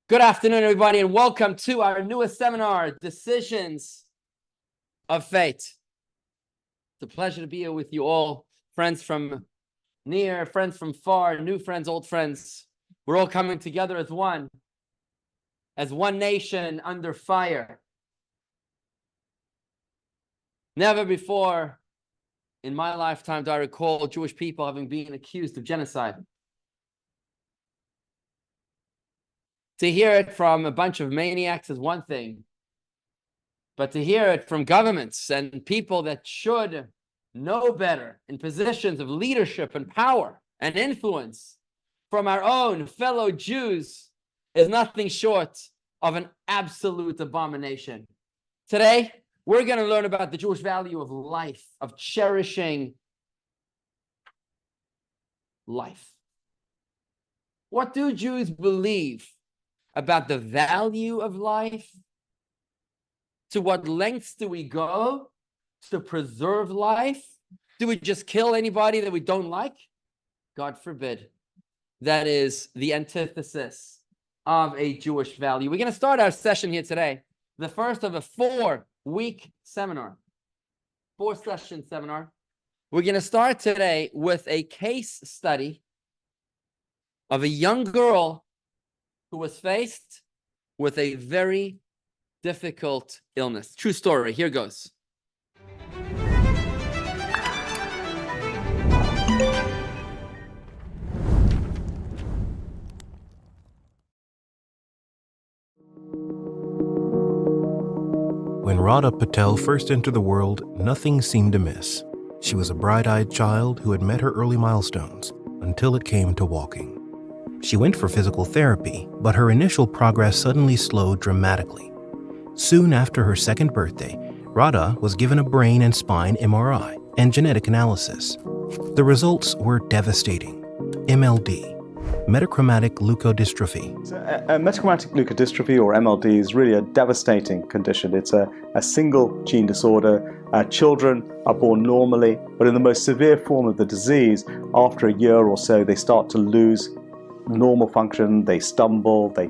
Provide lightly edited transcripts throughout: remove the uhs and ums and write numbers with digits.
Good afternoon, everybody, and welcome to our newest seminar, Decisions of Fate. It's a pleasure to be here with you all, friends from near, friends from far, new friends, old friends. We're all coming together as one nation under fire. Never before in my lifetime do I recall Jewish people having been accused of genocide. To hear it from a bunch of maniacs is one thing, but to hear it from governments and people that should know better in positions of leadership and power and influence from our own fellow Jews is nothing short of an absolute abomination. Today, we're going to learn about the Jewish value of life, of cherishing life. What do Jews believe about the value of life? To what lengths do we go to preserve life? Do we just kill anybody that we don't like? God forbid. That is the antithesis of a Jewish value. We're going to start our session here today, the first of a 4-week seminar, 4-session seminar. We're going to start today with a case study of a young girl who was faced with a very difficult illness. True story. Here goes. When Radha Patel first entered the world, nothing seemed amiss. She was a bright-eyed child who had met her early milestones until it came to walking. She went for physical therapy, but her initial progress suddenly slowed dramatically. Soon after her second birthday, Radha was given a brain and spine MRI and genetic analysis. The results were devastating. MLD, metachromatic leukodystrophy. Metachromatic leukodystrophy, or MLD, is really a devastating condition. It's a single gene disorder. Children are born normally, but in the most severe form of the disease, after a year or so, they start to lose normal function. They stumble, they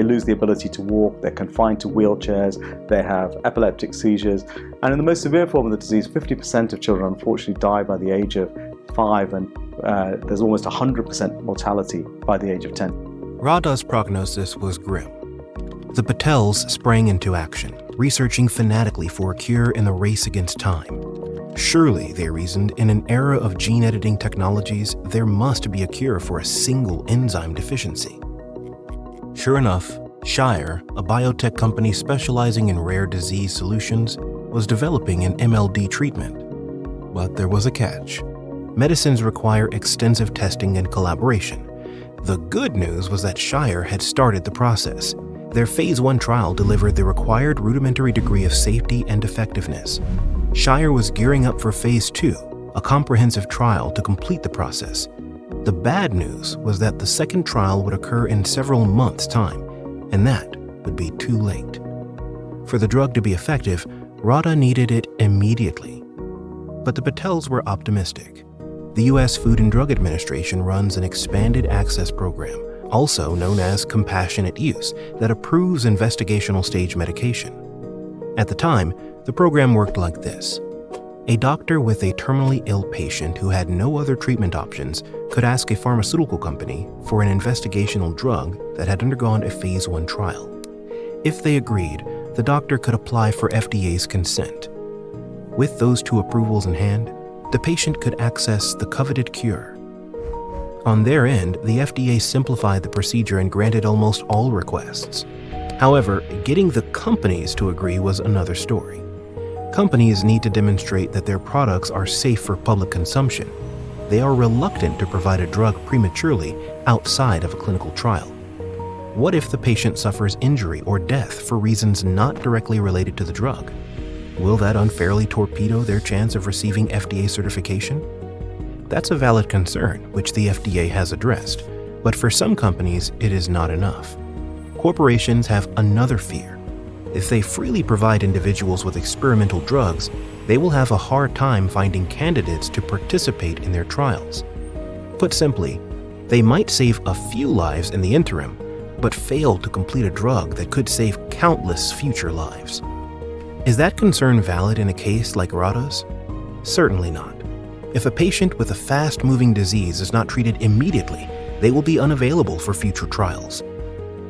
lose the ability to walk, they're confined to wheelchairs, they have epileptic seizures, and in the most severe form of the disease, 50% of children unfortunately die by the age of 5, and there's almost 100% mortality by the age of 10. Radha's prognosis was grim. The Patels sprang into action, researching fanatically for a cure in the race against time. Surely, they reasoned, in an era of gene editing technologies, there must be a cure for a single enzyme deficiency. Sure enough, Shire, a biotech company specializing in rare disease solutions, was developing an MLD treatment. But there was a catch. Medicines require extensive testing and collaboration. The good news was that Shire had started the process. Their Phase 1 trial delivered the required rudimentary degree of safety and effectiveness. Shire was gearing up for Phase 2, a comprehensive trial to complete the process. The bad news was that the second trial would occur in several months' time, and that would be too late. For the drug to be effective, Radha needed it immediately. But the Patels were optimistic. The U.S. Food and Drug Administration runs an expanded access program, also known as compassionate use, that approves investigational stage medication. At the time, the program worked like this. A doctor with a terminally ill patient who had no other treatment options could ask a pharmaceutical company for an investigational drug that had undergone a Phase 1 trial. If they agreed, the doctor could apply for FDA's consent. With those two approvals in hand, the patient could access the coveted cure. On their end, the FDA simplified the procedure and granted almost all requests. However, getting the companies to agree was another story. Companies need to demonstrate that their products are safe for public consumption. They are reluctant to provide a drug prematurely outside of a clinical trial. What if the patient suffers injury or death for reasons not directly related to the drug? Will that unfairly torpedo their chance of receiving FDA certification? That's a valid concern, which the FDA has addressed, but for some companies, it is not enough. Corporations have another fear. If they freely provide individuals with experimental drugs, they will have a hard time finding candidates to participate in their trials. Put simply, they might save a few lives in the interim, but failed to complete a drug that could save countless future lives. Is that concern valid in a case like Radha's? Certainly not. If a patient with a fast-moving disease is not treated immediately, they will be unavailable for future trials.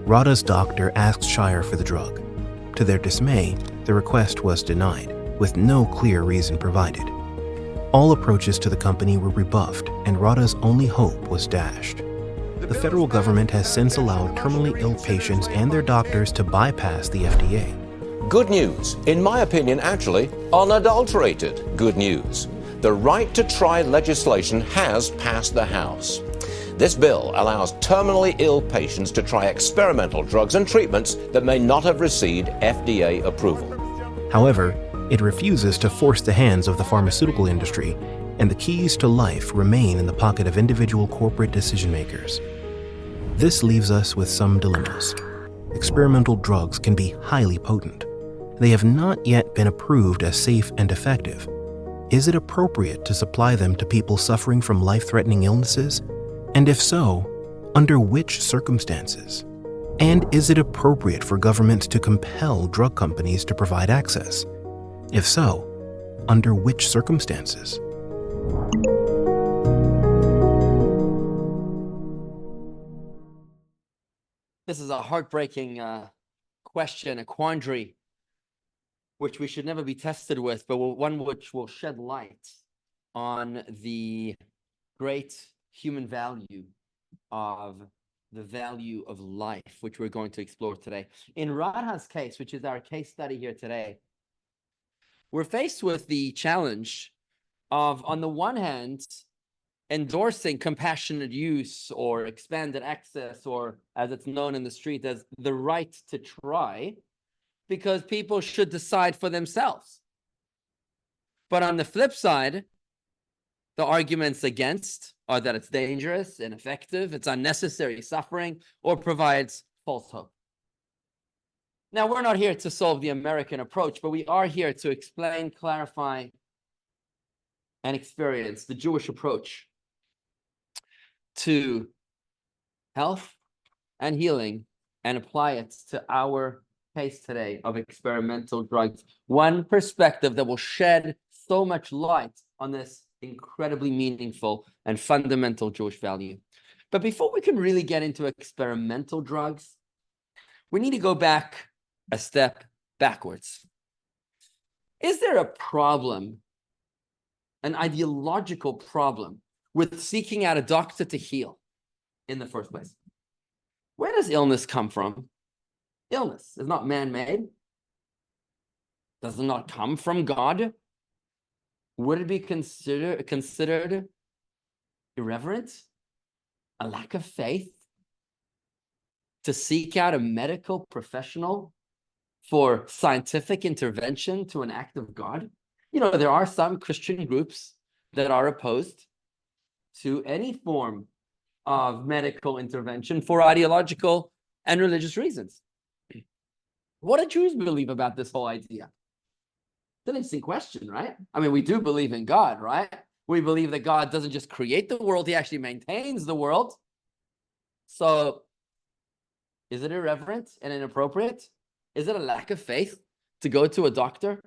Radha's doctor asked Shire for the drug. To their dismay, the request was denied, with no clear reason provided. All approaches to the company were rebuffed, and Radha's only hope was dashed. The federal government has since allowed terminally ill patients and their doctors to bypass the FDA. Good news, in my opinion, actually unadulterated good news. The right to try legislation has passed the House. This bill allows terminally ill patients to try experimental drugs and treatments that may not have received FDA approval. However, it refuses to force the hands of the pharmaceutical industry, and the keys to life remain in the pocket of individual corporate decision-makers. This leaves us with some dilemmas. Experimental drugs can be highly potent. They have not yet been approved as safe and effective. Is it appropriate to supply them to people suffering from life-threatening illnesses? And if so, under which circumstances? And is it appropriate for governments to compel drug companies to provide access? If so, under which circumstances? This is a heartbreaking question, a quandary, which we should never be tested with, but one which will shed light on the great human value of the value of life, which we're going to explore today. In Radha's case, which is our case study here today, we're faced with the challenge of, on the one hand, endorsing compassionate use or expanded access, or as it's known in the street as the right to try, because people should decide for themselves. But on the flip side, the arguments against are that it's dangerous, ineffective, it's unnecessary suffering, or provides false hope. Now, we're not here to solve the American approach, but we are here to explain, clarify, and experience the Jewish approach to health and healing and apply it to our case today of experimental drugs. One perspective that will shed so much light on this incredibly meaningful and fundamental Jewish value. But before we can really get into experimental drugs, we need to go back a step backwards. Is there a problem, an ideological problem, with seeking out a doctor to heal in the first place? Where does illness come from? Illness is not man-made. Does it not come from God? Would it be considered irreverent, a lack of faith, to seek out a medical professional for scientific intervention to an act of God? You know, there are some Christian groups that are opposed to any form of medical intervention for ideological and religious reasons. What do Jews believe about this whole idea? It's an interesting question, right? I mean, we do believe in God, right? We believe that God doesn't just create the world, he actually maintains the world. So is it irreverent and inappropriate? Is it a lack of faith to go to a doctor?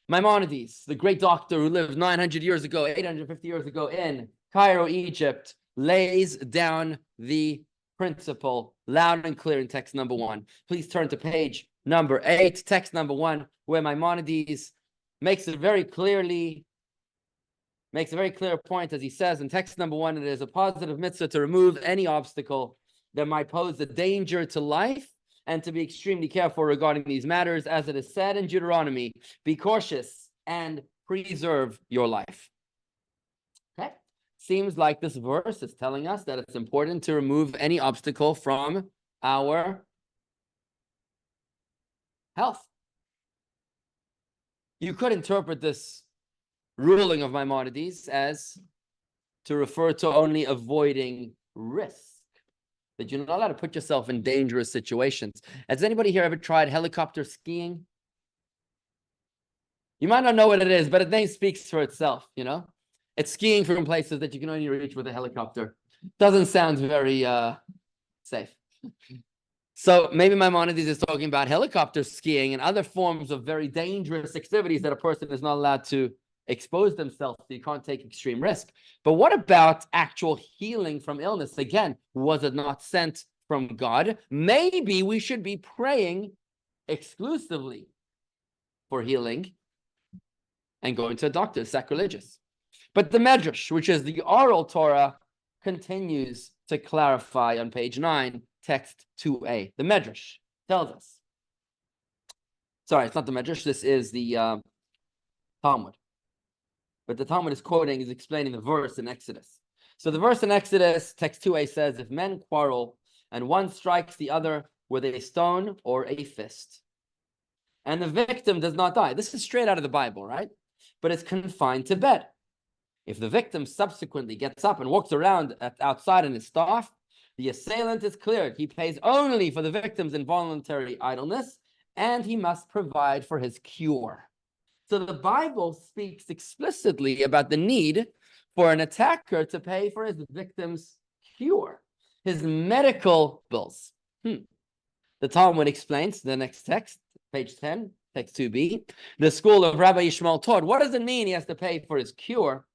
Maimonides, the great doctor who lived 900 years ago, 850 years ago in Cairo, Egypt, lays down the principle loud and clear in text number 1. Please turn to page number 8, text number 1, where Maimonides makes a very clear point, as he says in text number 1, it is a positive mitzvah to remove any obstacle that might pose a danger to life, and to be extremely careful regarding these matters, as it is said in Deuteronomy, be cautious and preserve your life. Okay? Seems like this verse is telling us that it's important to remove any obstacle from our health. You could interpret this ruling of Maimonides as to refer to only avoiding risk, that you're not allowed to put yourself in dangerous situations. Has anybody here ever tried helicopter skiing? You might not know what it is, but the name speaks for itself, you know? It's skiing from places that you can only reach with a helicopter. Doesn't sound very safe. So maybe Maimonides is talking about helicopter skiing and other forms of very dangerous activities that a person is not allowed to expose themselves to. You can't take extreme risk. But what about actual healing from illness? Again, was it not sent from God? Maybe we should be praying exclusively for healing and going to a doctor. Sacrilegious. But the Medrash, which is the oral Torah, continues to clarify on page 9, text 2a. The Medrash tells us. Sorry, it's not the Medrash. This is the Talmud. But the Talmud is explaining the verse in Exodus. So the verse in Exodus, text 2a says, if men quarrel and one strikes the other with a stone or a fist, and the victim does not die. This is straight out of the Bible, right? But it's confined to bed. If the victim subsequently gets up and walks around outside in his staff, the assailant is cleared. He pays only for the victim's involuntary idleness, and he must provide for his cure. So the Bible speaks explicitly about the need for an attacker to pay for his victim's cure, his medical bills. The Talmud explains the next text, page 10, text 2b. The school of Rabbi Yishmael taught, what does it mean he has to pay for his cure?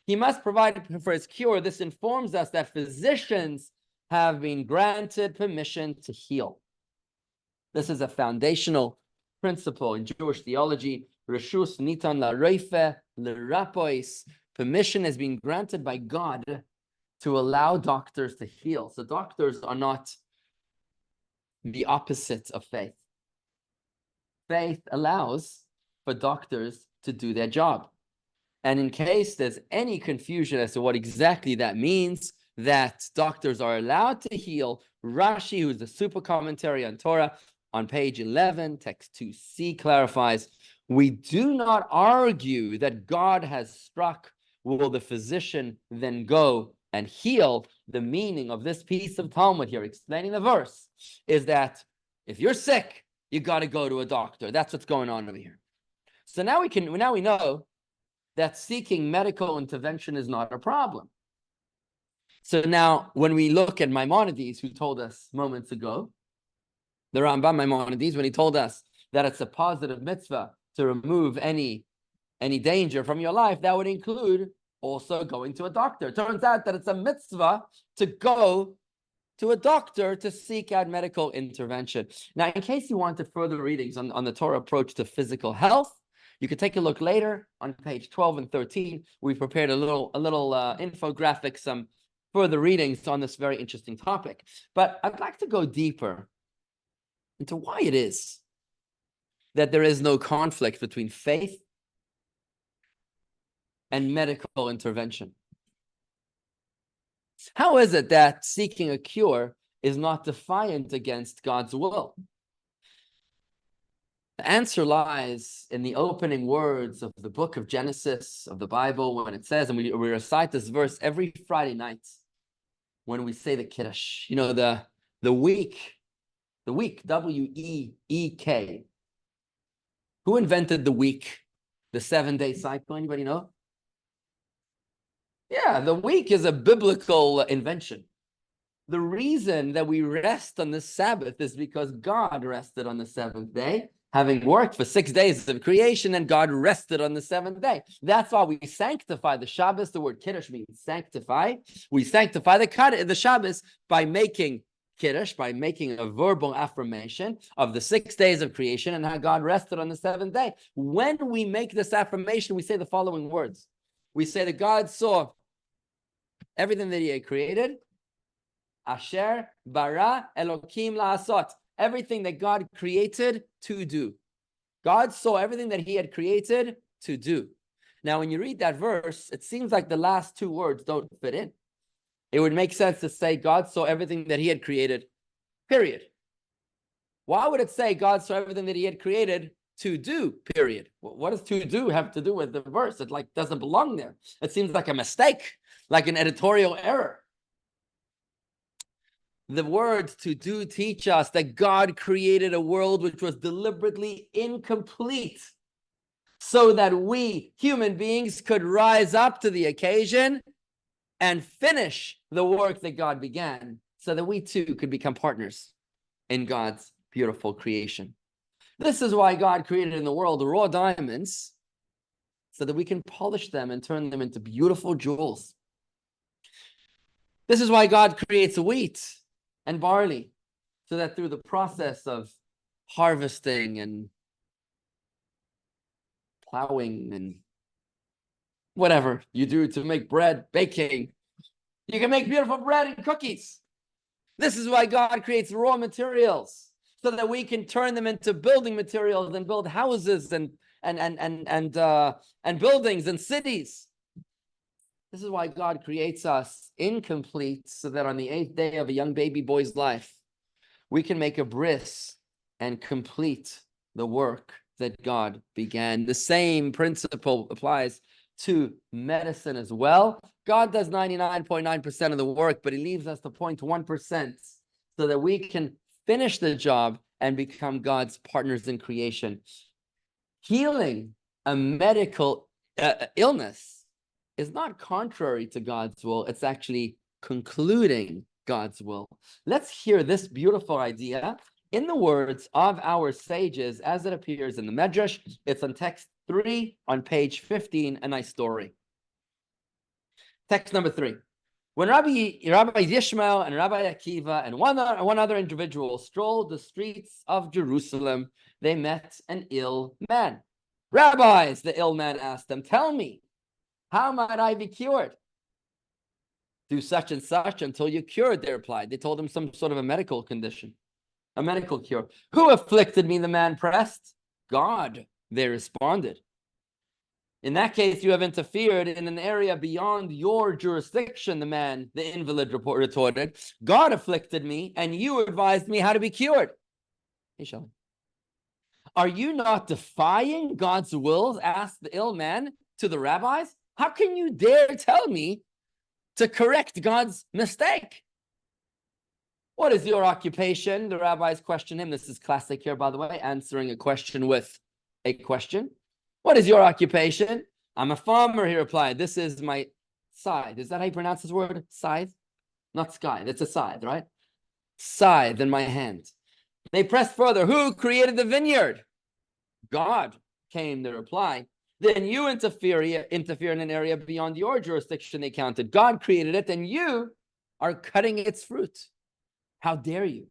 He must provide for his cure. This informs us that physicians have been granted permission to heal. This is a foundational principle in Jewish theology. Reshus nitan la'rofe l'rapois. Permission has been granted by God to allow doctors to heal. So doctors are not the opposite of faith. Faith allows for doctors to do their job. And in case there's any confusion as to what exactly that means, that doctors are allowed to heal, Rashi, who's the super commentary on Torah, on page 11, text 2c, clarifies, we do not argue that God has struck, will the physician then go and heal? The meaning of this piece of Talmud here, explaining the verse, is that if you're sick, you got to go to a doctor. That's what's going on over here. So now we know that seeking medical intervention is not a problem. So now, when we look at Maimonides, who told us moments ago, the Rambam Maimonides, when he told us that it's a positive mitzvah to remove any danger from your life, that would include also going to a doctor. It turns out that it's a mitzvah to go to a doctor to seek out medical intervention. Now, in case you wanted further readings on the Torah approach to physical health, you can take a look later on page 12 and 13. We've prepared a little infographic, some further readings on this very interesting topic. But I'd like to go deeper into why it is that there is no conflict between faith and medical intervention. How is it that seeking a cure is not defiant against God's will? The answer lies in the opening words of the book of Genesis of the Bible, when it says, and we recite this verse every Friday night when we say the Kiddush. You know, the week, W-E-E-K. Who invented the week, the 7-day cycle? Anybody know? Yeah, the week is a biblical invention. The reason that we rest on the Sabbath is because God rested on the seventh day, having worked for 6 days of creation, and God rested on the seventh day. That's why we sanctify the Shabbos. The word Kiddush means sanctify. We sanctify the Shabbos by making Kiddush, by making a verbal affirmation of the 6 days of creation and how God rested on the seventh day. When we make this affirmation, we say the following words. We say that God saw everything that he had created. Asher bara Elokim la'asot. Everything that God created to do. God saw everything that he had created to do. Now, when you read that verse, it seems like the last two words don't fit in. It would make sense to say God saw everything that he had created, period. Why would it say God saw everything that he had created to do, period? What does to do have to do with the verse? It doesn't belong there. It seems like a mistake, like an editorial error. The words to do teach us that God created a world which was deliberately incomplete so that we, human beings, could rise up to the occasion and finish the work that God began so that we too could become partners in God's beautiful creation. This is why God created in the world raw diamonds, so that we can polish them and turn them into beautiful jewels. This is why God creates wheat and barley, so that through the process of harvesting and plowing and whatever you do to make bread, baking, you can make beautiful bread and cookies. This is why God creates raw materials, so that we can turn them into building materials and build houses and buildings and cities. This is why God creates us incomplete, so that on the 8th day of a young baby boy's life, we can make a bris and complete the work that God began. The same principle applies to medicine as well. God does 99.9% of the work, but he leaves us the 0.1% so that we can finish the job and become God's partners in creation. Healing a medical illness is not contrary to God's will. It's actually concluding God's will. Let's hear this beautiful idea in the words of our sages as it appears in the Medrash. It's on text 3 on page 15, a nice story. Text number 3. When Rabbi Yishmael and Rabbi Akiva and one other individual strolled the streets of Jerusalem, they met an ill man. Rabbis, the ill man asked them, tell me, how might I be cured? Do such and such until you're cured, they replied. They told him some sort of a medical condition, a medical cure. Who afflicted me, the man pressed. God, they responded. In that case, you have interfered in an area beyond your jurisdiction, the invalid retorted. God afflicted me, and you advised me how to be cured. Hey, Shelley. Are you not defying God's will? Asked the ill man to the rabbis. How can you dare tell me to correct God's mistake? What is your occupation? The rabbis question him. This is classic here, by the way, answering a question with a question. What is your occupation? I'm a farmer, he replied. This is my scythe. Is that how you pronounce this word? Scythe? Not scythe. It's a scythe, right? Scythe in my hand. They pressed further. Who created the vineyard? God, came the reply. Then you interfere in an area beyond your jurisdiction, they counted. God created it, and you are cutting its fruit. How dare you?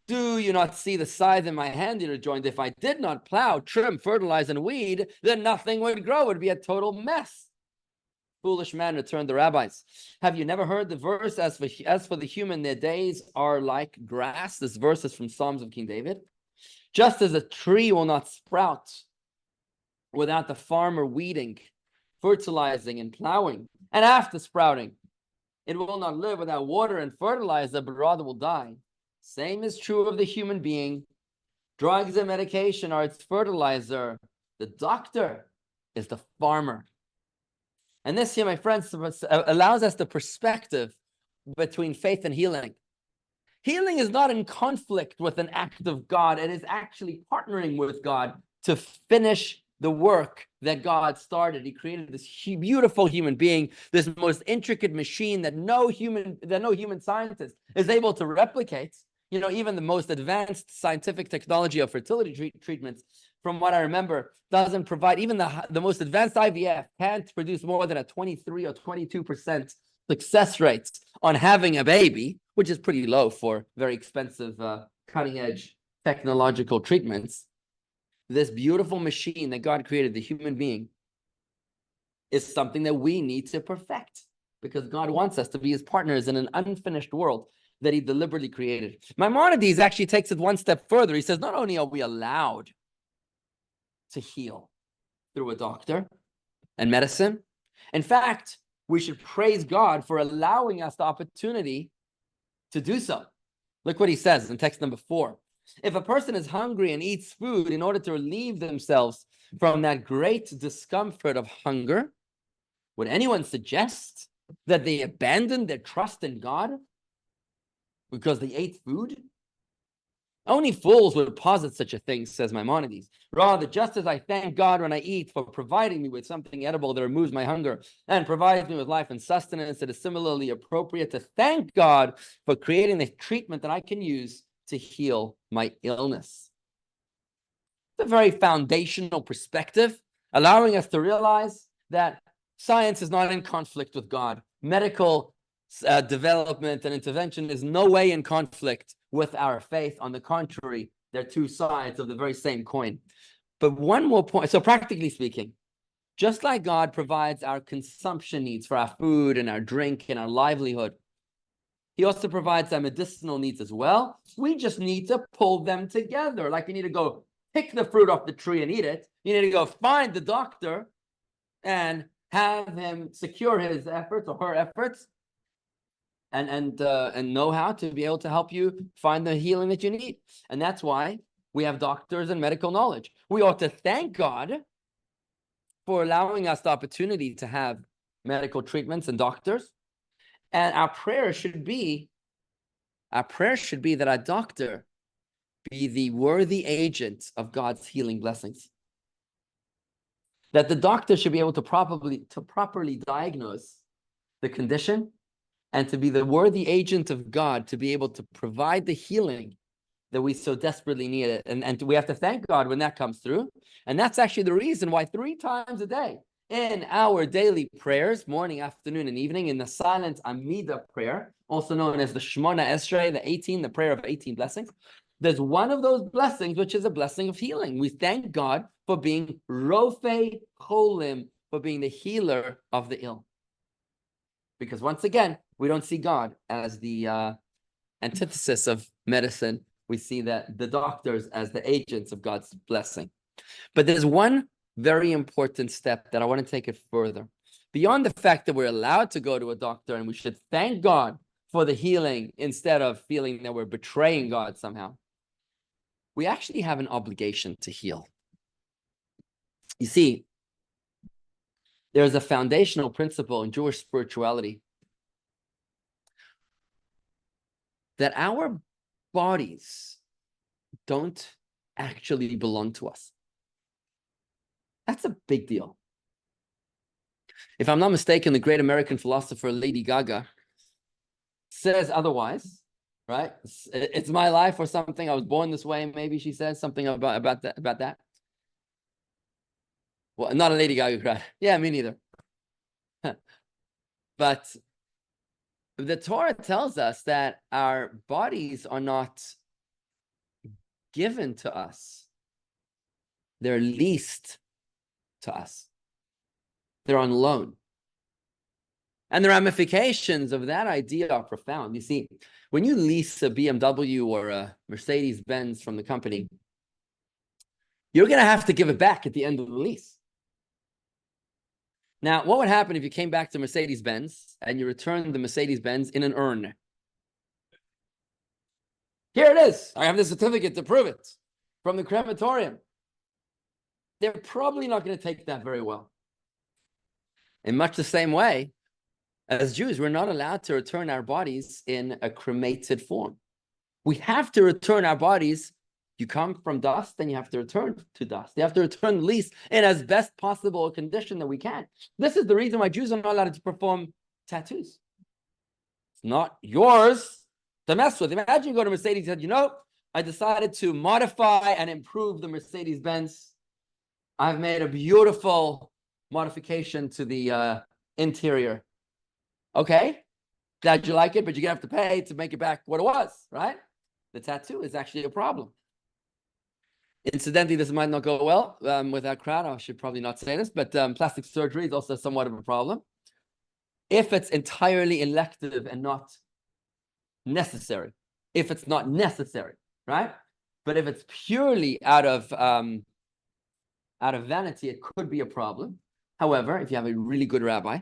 Do you not see the scythe in my hand? He rejoined. If I did not plow, trim, fertilize, and weed, then nothing would grow. It would be a total mess. Foolish man, returned the rabbis. Have you never heard the verse, as for the human, their days are like grass? This verse is from Psalms of King David. Just as a tree will not sprout without the farmer weeding, fertilizing, and plowing, and after sprouting, it will not live without water and fertilizer, but rather will die. Same is true of the human being. Drugs and medication are its fertilizer. The doctor is the farmer. And this here, my friends, allows us the perspective between faith and healing. Healing is not in conflict with an act of God. It is actually partnering with God to finish the work that God started. He created this beautiful human being, this most intricate machine that no human scientist is able to replicate. You know, even the most advanced scientific technology of fertility treatments, from what I remember, doesn't provide, even the most advanced IVF can't produce more than a 23 or 22% success rate on having a baby, which is pretty low for very expensive, cutting-edge technological treatments. This beautiful machine that God created, the human being, is something that we need to perfect, because God wants us to be his partners in an unfinished world that he deliberately created. Maimonides actually takes it one step further. He says, not only are we allowed to heal through a doctor and medicine, in fact, we should praise God for allowing us the opportunity to do so. Look what he says in text number 4. If a person is hungry and eats food in order to relieve themselves from that great discomfort of hunger, would anyone suggest that they abandon their trust in God because they ate food? Only fools would posit such a thing, says Maimonides. Rather, just as I thank God when I eat for providing me with something edible that removes my hunger and provides me with life and sustenance, it is similarly appropriate to thank God for creating the treatment that I can use to heal my illness. It's a very foundational perspective, allowing us to realize that science is not in conflict with God. Medical development and intervention is no way in conflict with our faith. On the contrary, they're two sides of the very same coin. But one more point. So practically speaking, just like God provides our consumption needs for our food and our drink and our livelihood, he also provides our medicinal needs as well. We just need to pull them together. Like you need to go pick the fruit off the tree and eat it. You need to go find the doctor and have him secure his efforts or her efforts and know how to be able to help you find the healing that you need. And that's why we have doctors and medical knowledge. We ought to thank God for allowing us the opportunity to have medical treatments and doctors. And our prayer should be that our doctor be the worthy agent of God's healing blessings. That the doctor should be able to properly diagnose the condition and to be the worthy agent of God to be able to provide the healing that we so desperately need it. And we have to thank God when that comes through. And that's actually the reason why 3 times a day in our daily prayers, morning, afternoon, and evening, in the silent Amida prayer, also known as the Shemona Esrei, the prayer of 18 blessings, there's one of those blessings, which is a blessing of healing. We thank God for being Rofei Cholim, for being the healer of the ill. Because once again, we don't see God as the antithesis of medicine. We see that the doctors as the agents of God's blessing. But there's one very important step that I want to take it further. Beyond the fact that we're allowed to go to a doctor and we should thank God for the healing instead of feeling that we're betraying God somehow, we actually have an obligation to heal. You see, there's a foundational principle in Jewish spirituality that our bodies don't actually belong to us. That's a big deal. If I'm not mistaken, the great American philosopher Lady Gaga says otherwise, right? It's my life or something. I was born this way. Maybe she says something about that. Well, not a Lady Gaga crowd. Yeah, me neither. But the Torah tells us that our bodies are not given to us. They're leased to us. They're on loan. And the ramifications of that idea are profound. You see, when you lease a BMW or a Mercedes-Benz from the company, you're going to have to give it back at the end of the lease. Now, what would happen if you came back to Mercedes-Benz and you returned the Mercedes-Benz in an urn? Here it is. I have the certificate to prove it from the crematorium. They're probably not going to take that very well. In much the same way, as Jews, we're not allowed to return our bodies in a cremated form. We have to return our bodies. You come from dust, then you have to return to dust. You have to return the lease in as best possible condition that we can. This is the reason why Jews are not allowed to perform tattoos. It's not yours to mess with. Imagine you go to Mercedes and said, I decided to modify and improve the Mercedes-Benz. I've made a beautiful modification to the interior. Okay, glad you like it, but you're going to have to pay to make it back what it was, right? The tattoo is actually a problem. Incidentally, this might not go well with our crowd. I should probably not say this, but plastic surgery is also somewhat of a problem. If it's entirely elective and not necessary. If it's not necessary, right? But if it's purely out of vanity, it could be a problem. However, if you have a really good rabbi,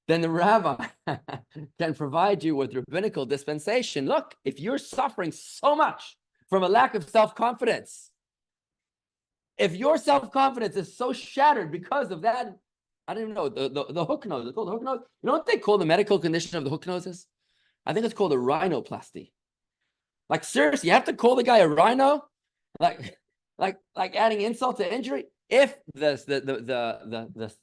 then the rabbi can provide you with rabbinical dispensation. Look, if you're suffering so much from a lack of self-confidence, if your self-confidence is so shattered because of that, I don't even know, the hook nose, it's called the hook nose. You know what they call the medical condition of the hook noses? I think it's called a rhinoplasty. Like seriously, you have to call the guy a rhino? Like adding insult to injury? If the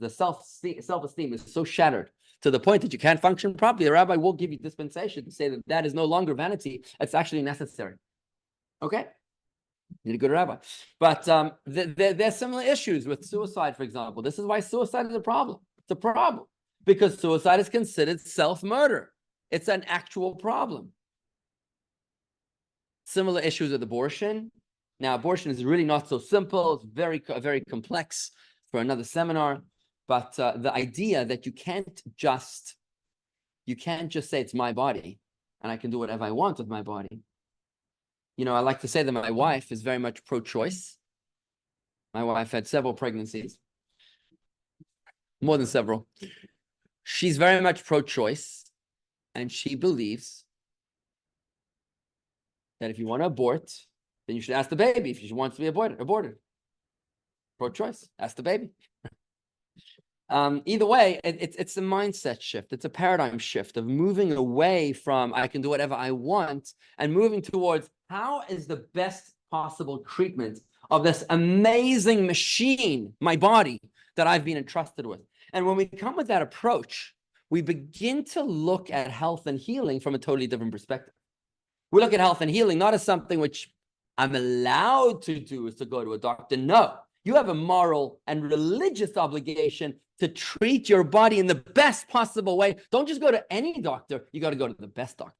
self-esteem is so shattered to the point that you can't function properly, the rabbi will give you dispensation to say that that is no longer vanity. It's actually necessary. Okay? You need a good rabbi. But there's similar issues with suicide, for example. This is why suicide is a problem. It's a problem because suicide is considered self-murder. It's an actual problem. Similar issues with abortion. Now, abortion is really not so simple. It's very, very complex for another seminar. But the idea that you can't just say it's my body and I can do whatever I want with my body. You know, I like to say that my wife is very much pro-choice. My wife had several pregnancies, more than several. She's very much pro-choice, and she believes that if you want to abort, then you should ask the baby if she wants to be aborted. Pro-choice, ask the baby. Either way, it's a mindset shift. It's a paradigm shift of moving away from I can do whatever I want and moving towards how is the best possible treatment of this amazing machine, my body, that I've been entrusted with. And when we come with that approach, we begin to look at health and healing from a totally different perspective. We look at health and healing not as something which I'm allowed to do, is to go to a doctor. No, you have a moral and religious obligation to treat your body in the best possible way. Don't just go to any doctor. You got to go to the best doctor.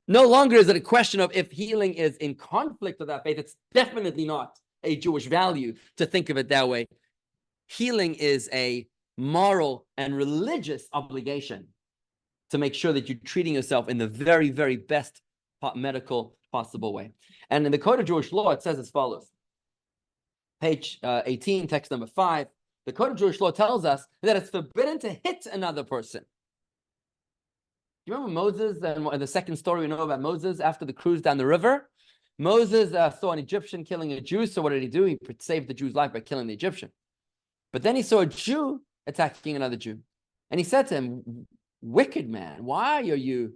No longer is it a question of if healing is in conflict with that faith. It's definitely not a Jewish value to think of it that way. Healing is a moral and religious obligation to make sure that you're treating yourself in the very, very best medical possible way. And in the Code of Jewish Law, it says as follows. Page 18, text number 5. The Code of Jewish Law tells us that it's forbidden to hit another person. Do you remember Moses and the second story we know about Moses after the cruise down the river? Moses saw an Egyptian killing a Jew, so what did he do? He saved the Jew's life by killing the Egyptian. But then he saw a Jew attacking another Jew. And he said to him, wicked man, why are you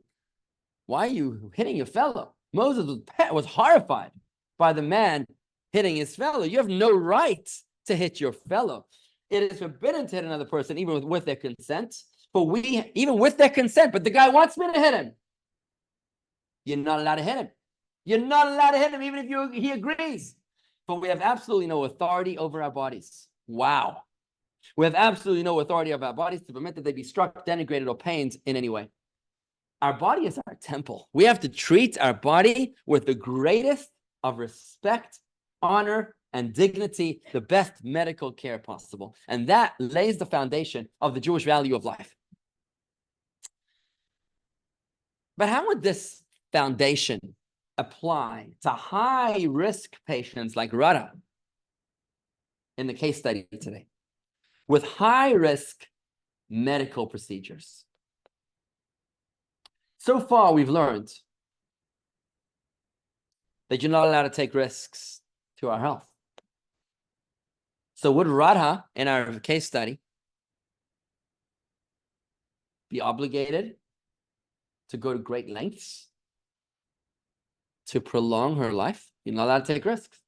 hitting your fellow? Moses was horrified by the man hitting his fellow. You have no right to hit your fellow. It is forbidden to hit another person, even with their consent. Even with their consent, but the guy wants me to hit him. You're not allowed to hit him. You're not allowed to hit him, even if he agrees. But we have absolutely no authority over our bodies. Wow. We have absolutely no authority over our bodies to permit that they be struck, denigrated, or pained in any way. Our body is our temple. We have to treat our body with the greatest of respect, honor, and dignity, the best medical care possible. And that lays the foundation of the Jewish value of life. But how would this foundation apply to high-risk patients like Rada in the case study today, with high-risk medical procedures? So far, we've learned that you're not allowed to take risks to our health. So would Radha, in our case study, be obligated to go to great lengths to prolong her life? You're not allowed to take risks.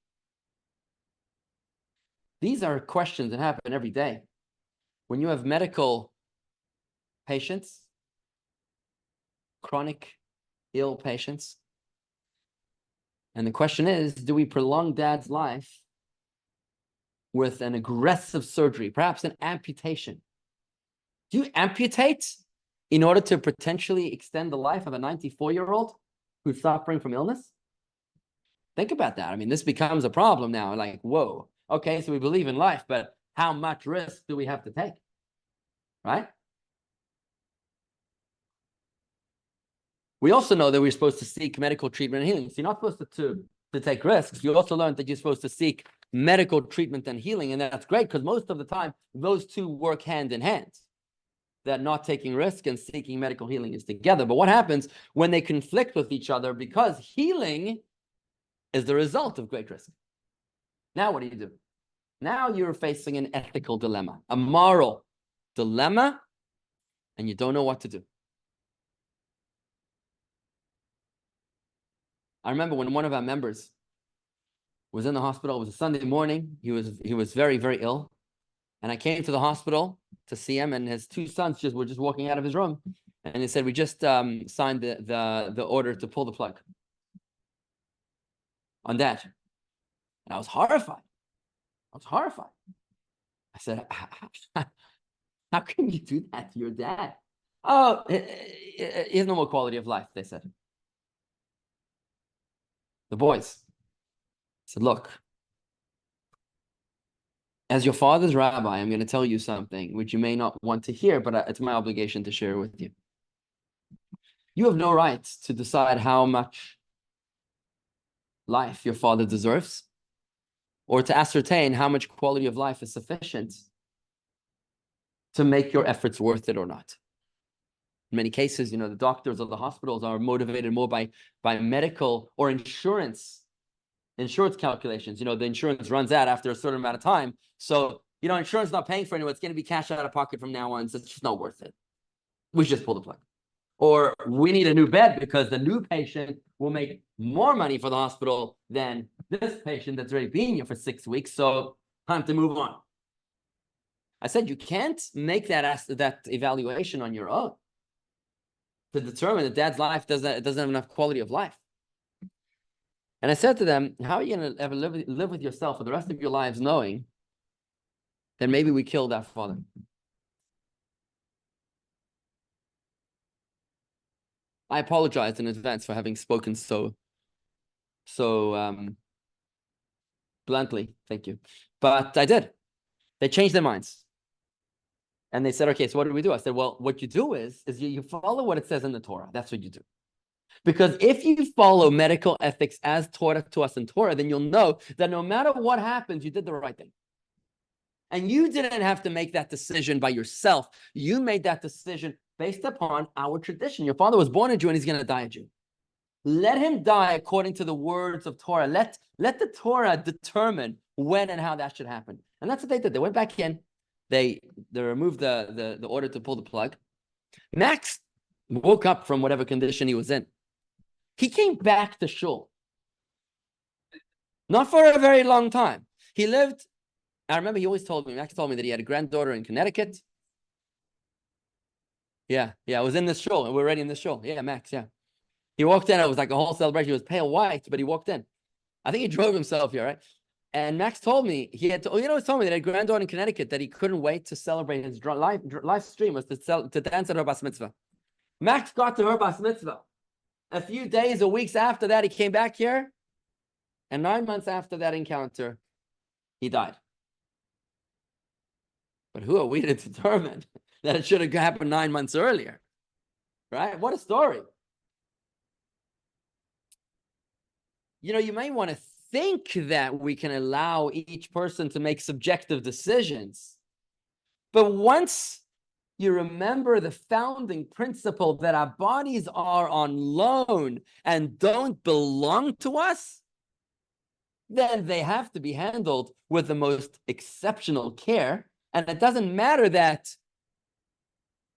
These are questions that happen every day. When you have medical patients, chronic ill patients, and the question is, do we prolong dad's life with an aggressive surgery, perhaps an amputation? Do you amputate in order to potentially extend the life of a 94-year-old who's suffering from illness? Think about that. I mean, this becomes a problem now. Like, whoa, okay, so we believe in life, but how much risk do we have to take? Right? We also know that we're supposed to seek medical treatment and healing. So you're not supposed to take risks. You also learned that you're supposed to seek medical treatment and healing. And that's great because most of the time, those two work hand in hand. That not taking risk and seeking medical healing is together. But what happens when they conflict with each other? Because healing is the result of great risk. Now what do? Now you're facing an ethical dilemma, a moral dilemma, and you don't know what to do. I remember when one of our members was in the hospital. It was a Sunday morning. He was very, very ill. And I came to the hospital to see him, and his two sons were just walking out of his room. And they said, we just signed the order to pull the plug on Dad. And I was horrified. I said, how can you do that to your dad? Oh, he has no more quality of life, they said. The boys said, look, as your father's rabbi, I'm going to tell you something which you may not want to hear, but it's my obligation to share with you. You have no right to decide how much life your father deserves, or to ascertain how much quality of life is sufficient to make your efforts worth it or not. In many cases, the doctors or the hospitals are motivated more by medical or insurance calculations. The insurance runs out after a certain amount of time. So, insurance is not paying for anyone. It's going to be cash out of pocket from now on. So it's just not worth it. We should just pull the plug. Or we need a new bed because the new patient will make more money for the hospital than this patient that's already been here for 6 weeks. So time to move on. I said, you can't make that evaluation on your own to determine that Dad's life doesn't have enough quality of life. And I said to them, how are you going to ever live with yourself for the rest of your lives knowing that maybe we killed our father? I apologize in advance for having spoken so bluntly. Thank you. But I did. They changed their minds. And they said, okay, so what do we do? I said, well, what you do is you follow what it says in the Torah. That's what you do. Because if you follow medical ethics as taught to us in Torah, then you'll know that no matter what happens, you did the right thing. And you didn't have to make that decision by yourself. You made that decision based upon our tradition. Your father was born a Jew and he's going to die a Jew. Let him die according to the words of Torah. Let the Torah determine when and how that should happen. And that's what they did. They went back in. They removed the order to pull the plug. Max woke up from whatever condition he was in. He came back to shul. Not for a very long time. He lived, I remember Max told me that he had a granddaughter in Connecticut. Yeah, I was in this shul, and we're already in this shul. Yeah, Max, yeah. He walked in, it was like a whole celebration. He was pale white, but he walked in. I think he drove himself here, right? And Max told me, he told me that he had a granddaughter in Connecticut that he couldn't wait to celebrate his live stream, was to dance at her bas mitzvah. Max got to her bas mitzvah. A few days or weeks after that, he came back here. And 9 months after that encounter, he died. But who are we to determine that it should have happened 9 months earlier? Right? What a story. You may want to think that we can allow each person to make subjective decisions. But once you remember the founding principle that our bodies are on loan and don't belong to us, then they have to be handled with the most exceptional care. And it doesn't matter that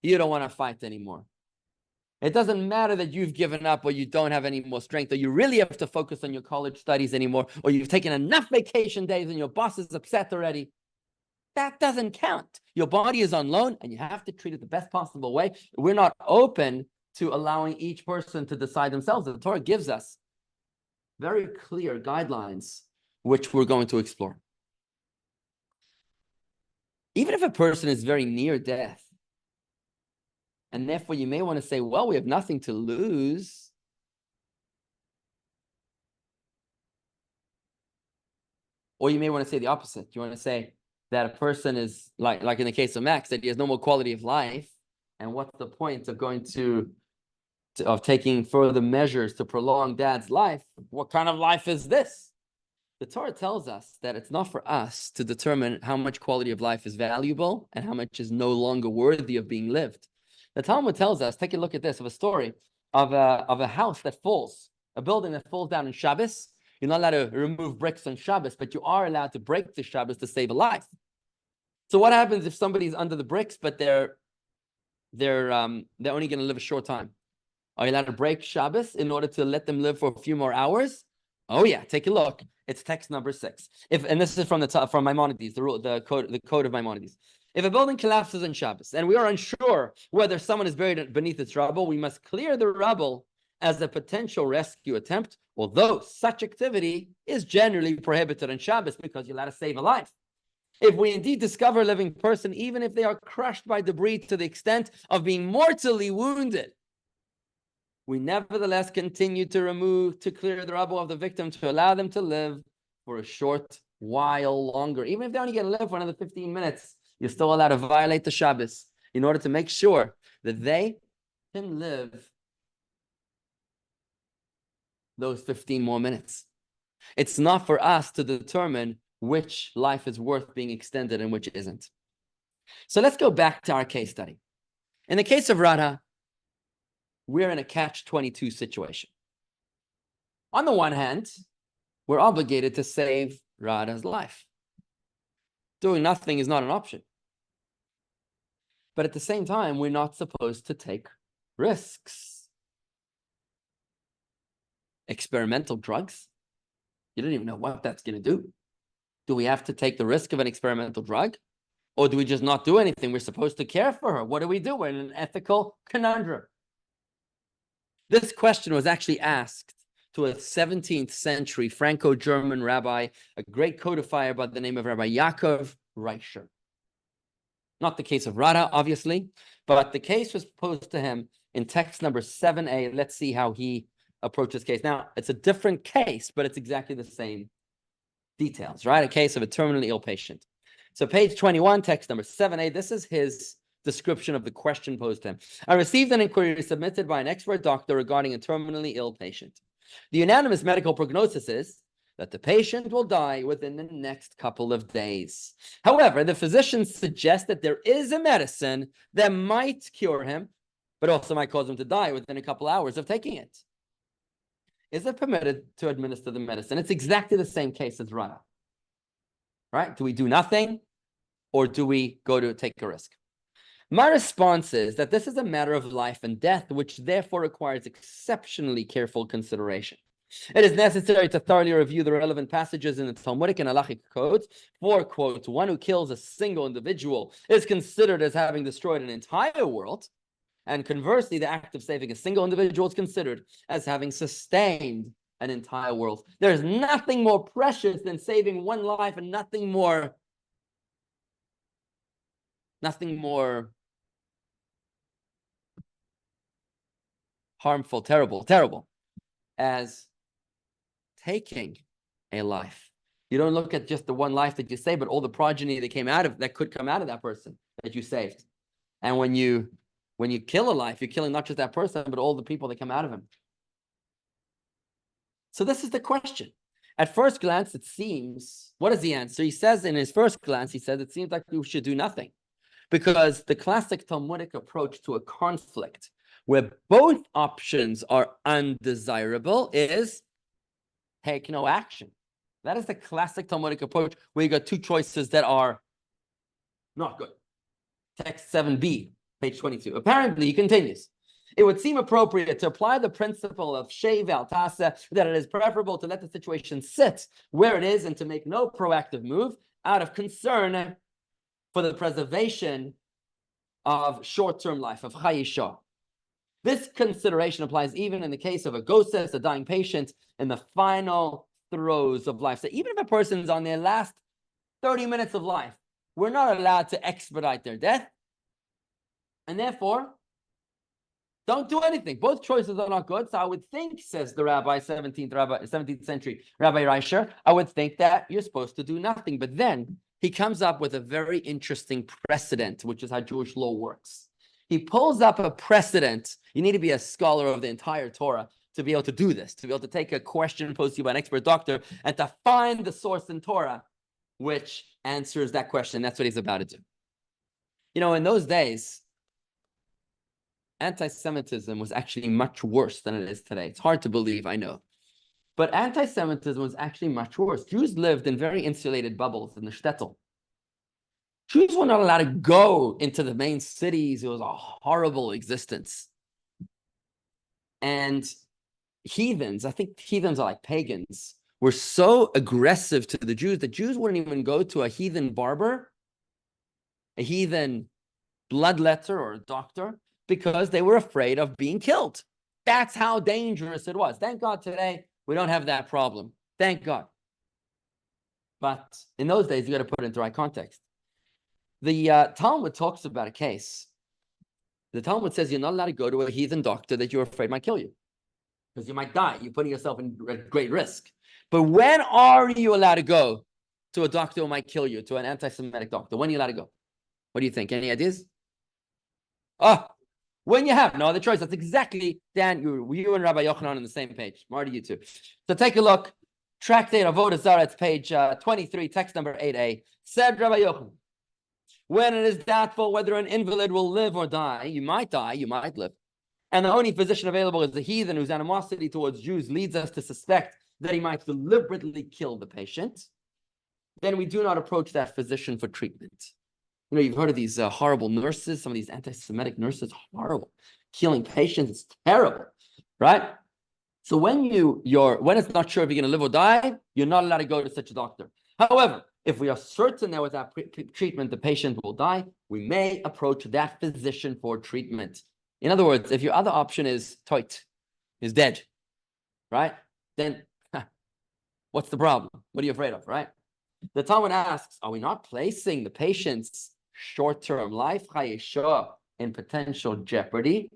you don't want to fight anymore. It doesn't matter that you've given up or you don't have any more strength or you really have to focus on your college studies anymore or you've taken enough vacation days and your boss is upset already. That doesn't count. Your body is on loan and you have to treat it the best possible way. We're not open to allowing each person to decide themselves. The Torah gives us very clear guidelines, which we're going to explore. Even if a person is very near death, and therefore you may want to say, well, we have nothing to lose. Or you may want to say the opposite. You want to say that a person is, like in the case of Max, that he has no more quality of life. And what's the point of going of taking further measures to prolong Dad's life? What kind of life is this? The Torah tells us that it's not for us to determine how much quality of life is valuable and how much is no longer worthy of being lived. The Talmud tells us, take a look at this, of a story of a house that falls, a building that falls down on Shabbos. You're not allowed to remove bricks on Shabbos, but you are allowed to break the Shabbos to save a life. So what happens if somebody's under the bricks, but they're only going to live a short time? Are you allowed to break Shabbos in order to let them live for a few more hours? Oh yeah, take a look. It's text number 6. And this is from from Maimonides, the code of Maimonides. If a building collapses on Shabbos and we are unsure whether someone is buried beneath its rubble, we must clear the rubble as a potential rescue attempt, although such activity is generally prohibited on Shabbos because you're allowed to save a life. If we indeed discover a living person, even if they are crushed by debris to the extent of being mortally wounded, we nevertheless continue to clear the rubble of the victim to allow them to live for a short while longer. Even if they only get to live for another 15 minutes, you're still allowed to violate the Shabbos in order to make sure that they can live those 15 more minutes. It's not for us to determine which life is worth being extended and which isn't. So let's go back to our case study. In the case of Rada, we're in a catch-22 situation. On the one hand, we're obligated to save Rada's life. Doing nothing is not an option. But at the same time, we're not supposed to take risks. Experimental drugs? You don't even know what that's going to do. Do we have to take the risk of an experimental drug? Or do we just not do anything? We're supposed to care for her. What do we do? We're in an ethical conundrum. This question was actually asked to a 17th century Franco-German rabbi, a great codifier by the name of Rabbi Yaakov Reischer. Not the case of Rada, obviously, but the case was posed to him in text number 7a. Let's see how he approached this case. Now, it's a different case, but it's exactly the same details, right? A case of a terminally ill patient. So page 21, text number 7a, this is his description of the question posed to him. I received an inquiry submitted by an expert doctor regarding a terminally ill patient. The unanimous medical prognosis is that the patient will die within the next couple of days. However, the physicians suggest that there is a medicine that might cure him, but also might cause him to die within a couple hours of taking it. Is it permitted to administer the medicine? It's exactly the same case as Rada. Right? Do we do nothing, or do we go to take a risk? My response is that this is a matter of life and death, which therefore requires exceptionally careful consideration. It is necessary to thoroughly review the relevant passages in the Talmudic and Halachic codes. For, quote, one who kills a single individual is considered as having destroyed an entire world, and conversely, the act of saving a single individual is considered as having sustained an entire world. There's nothing more precious than saving one life, and nothing more harmful, terrible, as taking a life. You don't look at just the one life that you saved, but all the progeny that could come out of that person that you saved. And when you kill a life, you're killing not just that person, but all the people that come out of him. So this is the question. At first glance, it seems, what is the answer? He says in his first glance, it seems like you should do nothing. Because the classic Talmudic approach to a conflict where both options are undesirable is take no action. That is the classic Talmudic approach where you got two choices that are not good. Text 7b, page 22. Apparently, he continues, it would seem appropriate to apply the principle of shei ve'al-taseh, that it is preferable to let the situation sit where it is and to make no proactive move out of concern for the preservation of short-term life, of chayisha. This consideration applies even in the case of a goses, a dying patient, in the final throes of life. So even if a person's on their last 30 minutes of life, we're not allowed to expedite their death. And therefore, don't do anything. Both choices are not good. So I would think, says the 17th century Rabbi Reischer, I would think that you're supposed to do nothing. But then he comes up with a very interesting precedent, which is how Jewish law works. He pulls up a precedent. You need to be a scholar of the entire Torah to be able to do this, to be able to take a question posed to you by an expert doctor and to find the source in Torah which answers that question. That's what he's about to do. You know, in those days, anti-Semitism was actually much worse than it is today. It's hard to believe, I know. But anti-Semitism was actually much worse. Jews lived in very insulated bubbles in the shtetl. Jews were not allowed to go into the main cities. It was a horrible existence. And heathens, I think heathens are like pagans, were so aggressive to the Jews that Jews wouldn't even go to a heathen barber, a heathen bloodletter or a doctor, because they were afraid of being killed. That's how dangerous it was. Thank God today we don't have that problem. Thank God. But in those days, you got to put it into the right context. The Talmud talks about a case. The Talmud says you're not allowed to go to a heathen doctor that you're afraid might kill you, because you might die. You're putting yourself in great risk. But when are you allowed to go to a doctor who might kill you, to an anti-Semitic doctor? When are you allowed to go? What do you think? Any ideas? Oh, when you have no other choice. That's exactly, Dan, you and Rabbi Yochanan on the same page. Marty, you too. So take a look. Tractate Avodah Zarah, it's page 23, text number 8a. Said Rabbi Yochanan, when it is doubtful whether an invalid will live or die, you might live, and the only physician available is the heathen whose animosity towards Jews leads us to suspect that he might deliberately kill the patient, then we do not approach that physician for treatment. You know, you've heard of these horrible nurses, some of these anti-Semitic nurses, horrible, killing patients. It's terrible, right? So when when it's not sure if you're going to live or die, you're not allowed to go to such a doctor. However, if we are certain that without treatment the patient will die, we may approach that physician for treatment. In other words, if your other option is dead, right? Then what's the problem? What are you afraid of, right? The Talmud asks, are we not placing the patient's short-term life, chayesha, in potential jeopardy?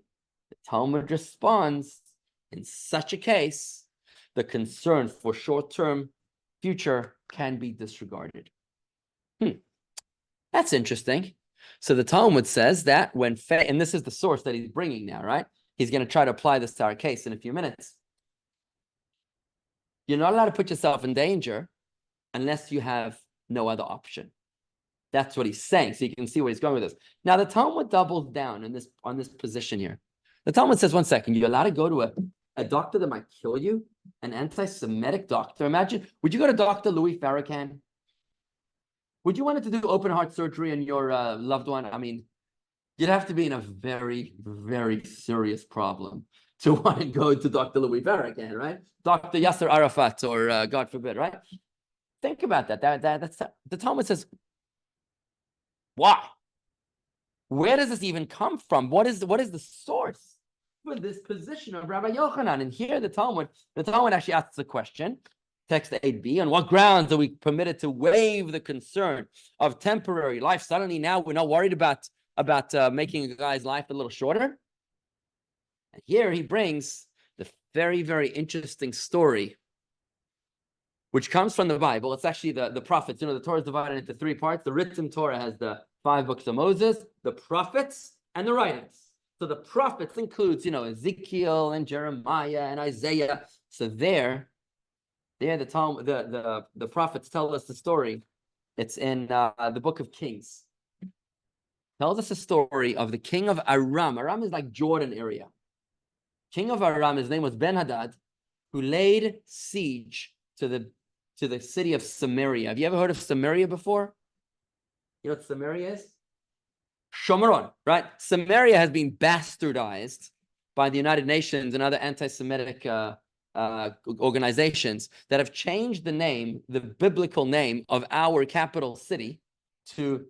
The Talmud responds, in such a case, the concern for short-term future can be disregarded. That's interesting. So the Talmud says that when, and this is the source that he's bringing now, right? He's going to try to apply this to our case in a few minutes. You're not allowed to put yourself in danger unless you have no other option. That's what he's saying. So you can see where he's going with this. Now the Talmud doubles down on this position here. The Talmud says, one second, you're allowed to go to a doctor that might kill you, an anti-Semitic doctor. Imagine, would you go to Dr. Louis Farrakhan? Would you want to do open heart surgery on your loved one? I mean, you'd have to be in a very, very serious problem to want to go to Dr. Louis Farrakhan, right? Dr. Yasser Arafat, or God forbid, right? Think about that. That's the Talmud says, why? Where does this even come from? What is the source for this position of Rabbi Yochanan? And here the Talmud actually asks the question, text 8b, on what grounds are we permitted to waive the concern of temporary life? Suddenly now we're not worried about making a guy's life a little shorter. And here he brings the very, very interesting story, which comes from the Bible. It's actually the prophets. You know, the Torah is divided into three parts. The written Torah has the 5 books of Moses, the prophets, and the writings. So the prophets includes, Ezekiel and Jeremiah and Isaiah. So there the prophets tell us the story. It's in the book of Kings. Tells us a story of the king of Aram. Aram is like Jordan area. King of Aram, his name was Ben-Hadad, who laid siege to the city of Samaria. Have you ever heard of Samaria before? You know what Samaria is? Shomron, right? Samaria has been bastardized by the United Nations and other anti-Semitic organizations that have changed the name, the biblical name of our capital city, to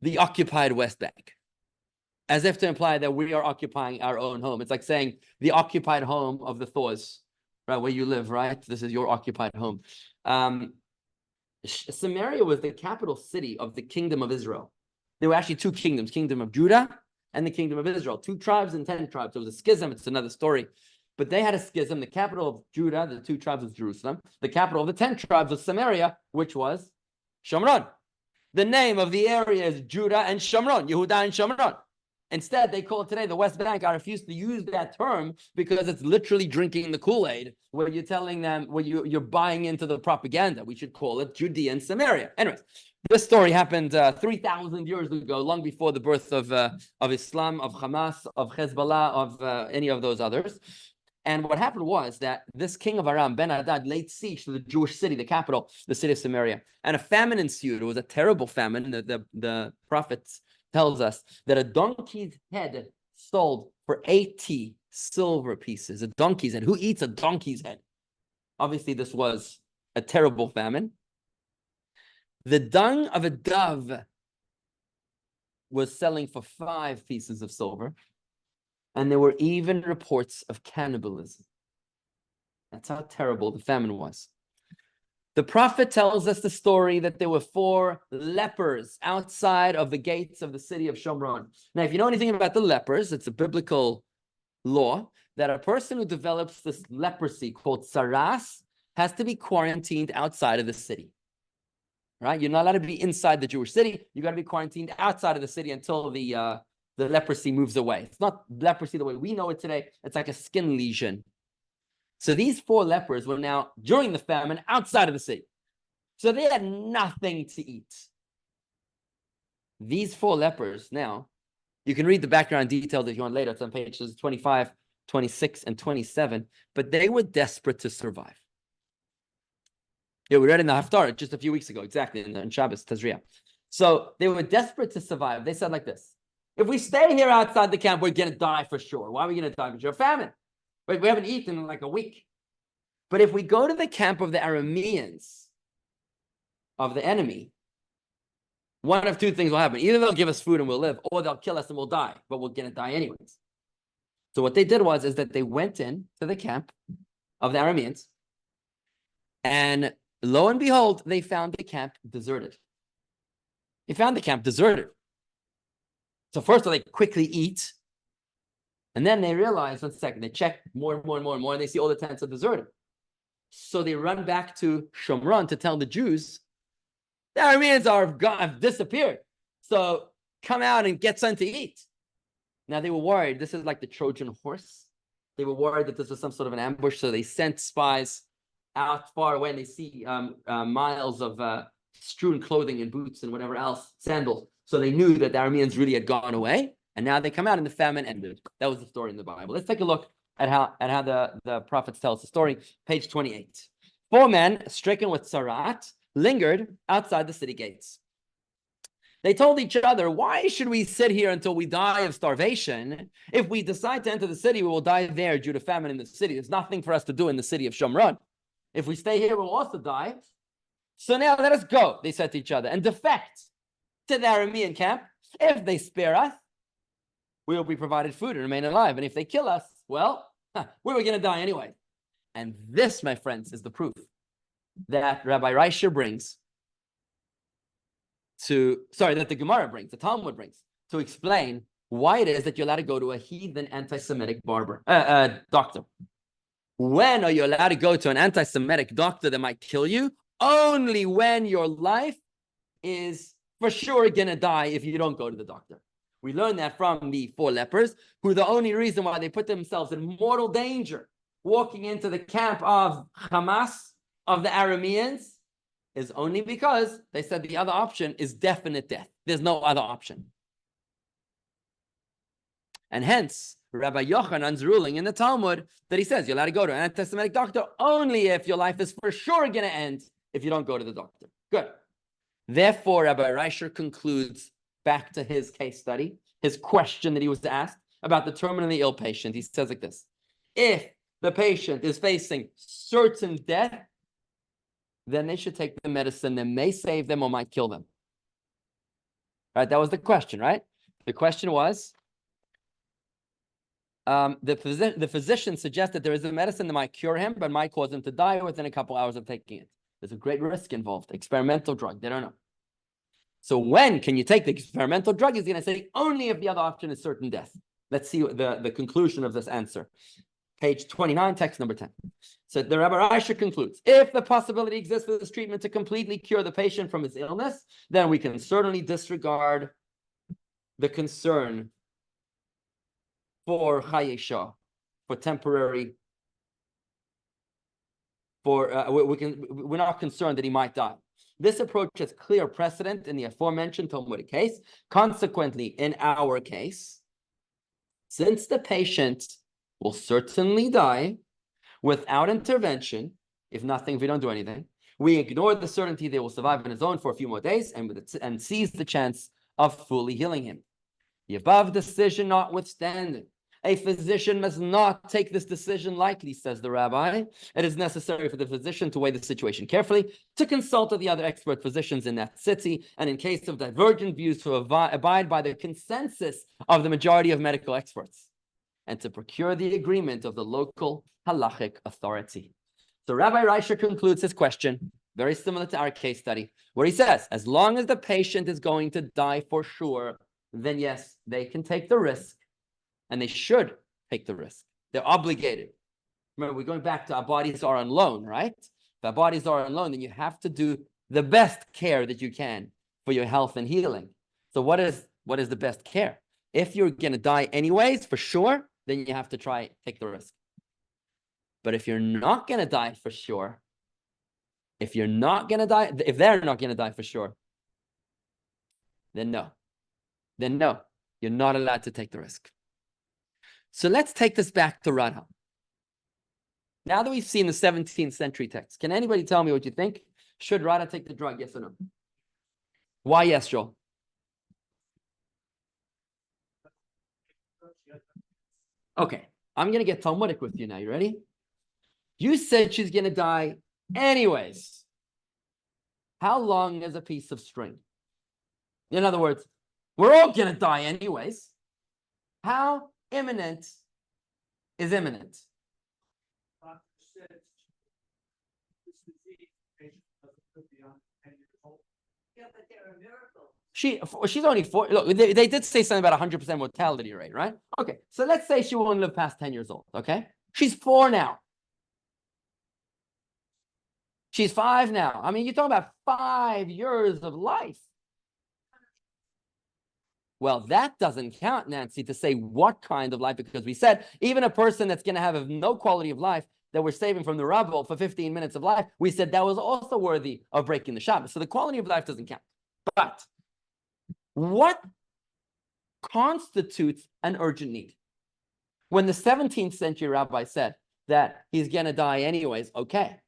the occupied West Bank, as if to imply that we are occupying our own home. It's like saying the occupied home of the Thors, right, where you live, right? This is your occupied home. Samaria was the capital city of the kingdom of Israel. There were actually two kingdoms, kingdom of Judah and the kingdom of Israel, 2 tribes and 10 tribes. There was a schism. It's another story. But they had a schism. The capital of Judah, the 2 tribes, was Jerusalem. The capital of the 10 tribes was Samaria, which was Shomron. The name of the area is Judah and Shomron, Yehuda and Shomron. Instead, they call it today the West Bank. I refuse to use that term because it's literally drinking the Kool-Aid, where you're telling them, where you're buying into the propaganda. We should call it Judea and Samaria. Anyways, this story happened 3,000 years ago, long before the birth of Islam, of Hamas, of Hezbollah, of any of those others. And what happened was that this king of Aram, Ben-Hadad, laid siege to the Jewish city, the capital, the city of Samaria. And a famine ensued. It was a terrible famine. The prophets tells us that a donkey's head sold for 80 silver pieces, a donkey's head. Who eats a donkey's head? Obviously, this was a terrible famine. The dung of a dove was selling for 5 pieces of silver. And there were even reports of cannibalism. That's how terrible the famine was. The prophet tells us the story that there were 4 lepers outside of the gates of the city of Shomron. Now, if you know anything about the lepers, it's a biblical law that a person who develops this leprosy called saras has to be quarantined outside of the city. Right? You're not allowed to be inside the Jewish city. You got to be quarantined outside of the city until the leprosy moves away. It's not leprosy the way we know it today. It's like a skin lesion. So these 4 lepers were now, during the famine, outside of the city. So they had nothing to eat. These 4 lepers now, you can read the background details if you want later. It's on pages 25, 26, and 27. But they were desperate to survive. Yeah, we read in the Haftarah just a few weeks ago, exactly, in Shabbos, Tazria. So they were desperate to survive. They said like this: if we stay here outside the camp, we're going to die for sure. Why are we going to die for sure? Famine. But we haven't eaten in like a week. But if we go to the camp of the Arameans, of the enemy, one of 2 things will happen. Either they'll give us food and we'll live, or they'll kill us and we'll die, but we're going to die anyways. So what they did is that they went in to the camp of the Arameans, and lo and behold, they found the camp deserted. They found the camp deserted. So first they quickly eat, and then they realize, 1 second, they check more and more and more and more, and they see all the tents are deserted. So they run back to Shomron to tell the Jews, the Arameans have disappeared. So come out and get something to eat. Now they were worried. This is like the Trojan horse. They were worried that this was some sort of an ambush, so they sent spies out far away, and they see miles of strewn clothing and boots and whatever else, sandals. So they knew that the Arameans really had gone away, and now they come out and the famine ended. That was the story in the Bible. Let's take a look at how the prophets tell us the story. Page 28. 4 men stricken with sarat lingered outside the city gates. They told each other, why should we sit here until we die of starvation? If we decide to enter the city, we will die there due to famine in the city. There's nothing for us to do in the city of Shomron. If we stay here, we'll also die. So now let us go, they said to each other, and defect to the Aramean camp. If they spare us, we will be provided food and remain alive. And if they kill us, well, we were going to die anyway. And this, my friends, is the proof that Rabbi Reisher brings that the Gemara brings, the Talmud brings, to explain why it is that you're allowed to go to a heathen anti-Semitic doctor. When are you allowed to go to an anti-Semitic doctor that might kill you? Only when your life is for sure going to die if you don't go to the doctor. We learn that from the 4 lepers, who the only reason why they put themselves in mortal danger walking into the camp of Hamas, of the Arameans, is only because they said the other option is definite death. There's no other option. And hence, Rabbi Yochanan's ruling in the Talmud that he says you're allowed to go to an anti-Semitic doctor only if your life is for sure going to end if you don't go to the doctor. Good. Therefore, Rabbi Reisher concludes back to his case study, his question that he was asked about the terminally ill patient. He says like this: if the patient is facing certain death, then they should take the medicine that may save them or might kill them. Right? That was the question, right? The question was, the physician suggested there is a medicine that might cure him, but might cause him to die within a couple hours of taking it. There's a great risk involved. Experimental drug. They don't know. So when can you take the experimental drug? He's going to say only if the other option is certain death. Let's see the conclusion of this answer. Page 29, text number 10. So the Rabbi Reisher concludes, if the possibility exists for this treatment to completely cure the patient from his illness, then we can certainly disregard the concern for chayesha, for temporary, we're not concerned that he might die. This approach has clear precedent in the aforementioned Talmudic case. Consequently, in our case, since the patient will certainly die without intervention, if we don't do anything, we ignore the certainty they will survive on his own for a few more days and seize the chance of fully healing him. The above decision notwithstanding, A physician must not take this decision lightly, says the rabbi. It is necessary for the physician to weigh the situation carefully, to consult with the other expert physicians in that city, and in case of divergent views, to abide by the consensus of the majority of medical experts, and to procure the agreement of the local halachic authority. So Rabbi Reisher concludes his question, very similar to our case study, where he says, as long as the patient is going to die for sure, then yes, they can take the risk. And they should take the risk. They're obligated. Remember, we're going back to our bodies are on loan, right? If our bodies are on loan, then you have to do the best care that you can for your health and healing. So what is the best care? If you're going to die anyways, for sure, then you have to take the risk. But if you're not going to die for sure, if they're not going to die for sure, then no. You're not allowed to take the risk. So let's take this back to Rada. Now that we've seen the 17th century text, can anybody tell me what you think? Should Rada take the drug, yes or no? Why yes, Joel? Okay, I'm going to get Talmudic with you now. You ready? You said she's going to die anyways. How long is a piece of string? In other words, we're all going to die anyways. How imminent is imminent? She's only 4. Look, they did say something about 100% mortality rate, right? Okay, so let's say she won't live past 10 years old, okay? She's 4 now. She's 5 now. I mean, you're talking about 5 years of life. Well, that doesn't count, Nancy, to say what kind of life, because we said even a person that's going to have no quality of life that we're saving from the rubble for 15 minutes of life, we said that was also worthy of breaking the Shabbos. So the quality of life doesn't count. But what constitutes an urgent need? When the 17th century rabbi said that he's going to die anyways, okay.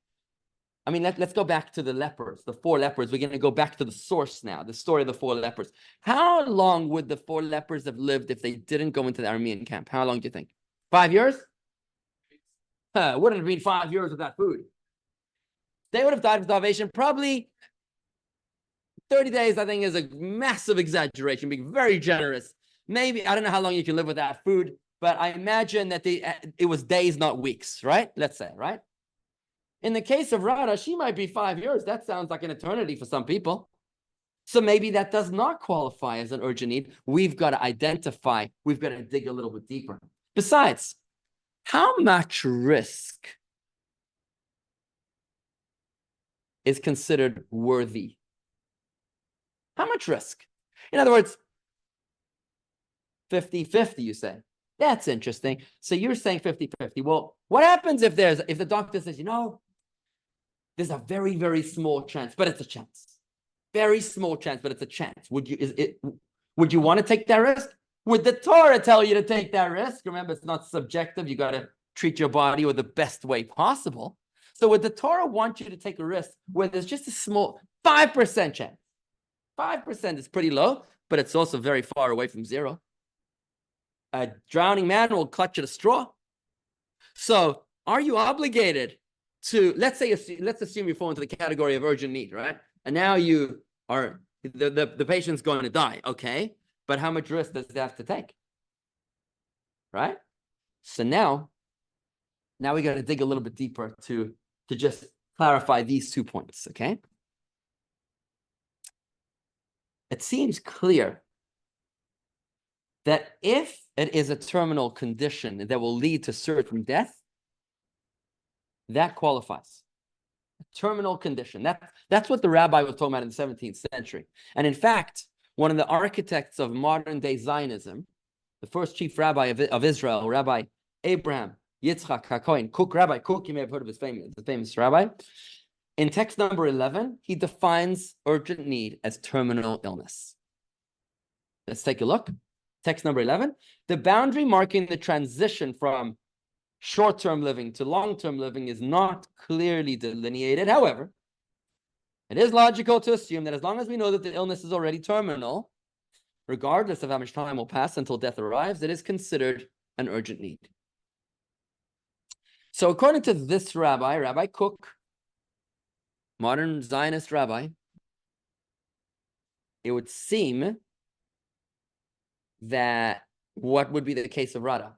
I mean, let's go back to the lepers, the 4 lepers. We're going to go back to the source now, the story of the 4 lepers. How long would the 4 lepers have lived if they didn't go into the Aramean camp? How long do you think? 5 years? Wouldn't have been 5 years without food. They would have died of starvation probably 30 days, I think, is a massive exaggeration, being very generous. Maybe, I don't know how long you can live without food, but I imagine that it was days, not weeks, right? Let's say, right? In the case of Rada, she might be 5 years. That sounds like an eternity for some people. So maybe that does not qualify as an urgent need. We've got to identify, we've got to dig a little bit deeper. Besides, how much risk is considered worthy? How much risk? In other words, 50-50, you say. That's interesting. So you're saying 50-50. Well, what happens if the doctor says, there's a very, very small chance, but it's a chance. Very small chance, but it's a chance. Would you want to take that risk? Would the Torah tell you to take that risk? Remember, it's not subjective. You got to treat your body with the best way possible. So would the Torah want you to take a risk where there's just a small 5% chance? 5% is pretty low, but it's also very far away from 0. A drowning man will clutch at a straw. So are you obligated to, let's assume you fall into the category of urgent need, right? And now you are, the patient's going to die, okay? But how much risk does it have to take? Right? So now we got to dig a little bit deeper to just clarify these 2 points, okay? It seems clear that if it is a terminal condition that will lead to certain death, that qualifies. A terminal condition. That's what the rabbi was talking about in the 17th century. And in fact, one of the architects of modern-day Zionism, the first chief rabbi of Israel, Rabbi Abraham Yitzchak HaKohen, Rabbi Kook, you may have heard of his famous rabbi. In text number 11, he defines urgent need as terminal illness. Let's take a look. Text number 11. The boundary marking the transition from short-term living to long-term living is not clearly delineated. However, it is logical to assume that as long as we know that the illness is already terminal, regardless of how much time will pass until death arrives, it is considered an urgent need. So according to this rabbi, Rabbi Kook, modern Zionist rabbi, it would seem that what would be the case of Rada?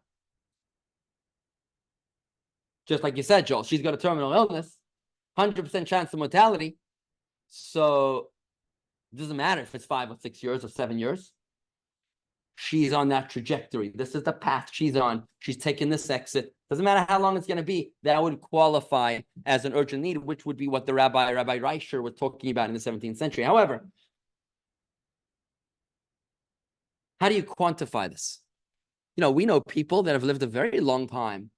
Just like you said, Joel, she's got a terminal illness, 100% chance of mortality. So it doesn't matter if it's 5 or 6 years or 7 years. She's on that trajectory. This is the path she's on. She's taking this exit. Doesn't matter how long it's going to be. That would qualify as an urgent need, which would be what the Rabbi Reisher was talking about in the 17th century. However, how do you quantify this? You know, we know people that have lived a very long time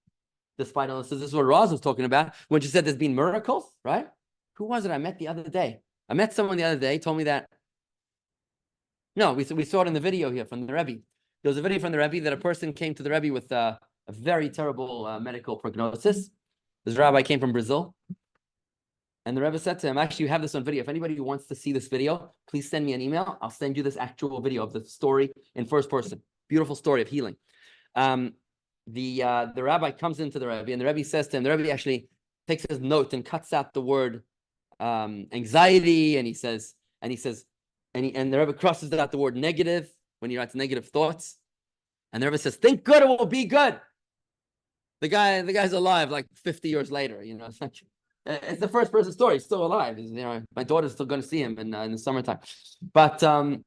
despite illnesses. This is what Roz was talking about when she said there's been miracles, right? Who was it I met the other day? I met someone the other day, told me that. No, we saw it in the video here from the Rebbe. There was a video from the Rebbe that a person came to the Rebbe with a very terrible medical prognosis. This rabbi came from Brazil. And the Rebbe said to him, actually, you have this on video. If anybody wants to see this video, please send me an email. I'll send you this actual video of the story in first person. Beautiful story of healing. The rabbi comes into the Rebbe, and the Rebbe says to him, the Rebbe actually takes his note and cuts out the word anxiety, and the Rebbe crosses out the word negative when he writes negative thoughts. And the Rebbe says, think good, it will be good. The guy's alive like 50 years later, you know. It's the first person story. He's still alive. You know, my daughter's still going to see him in the summertime. But Rabbi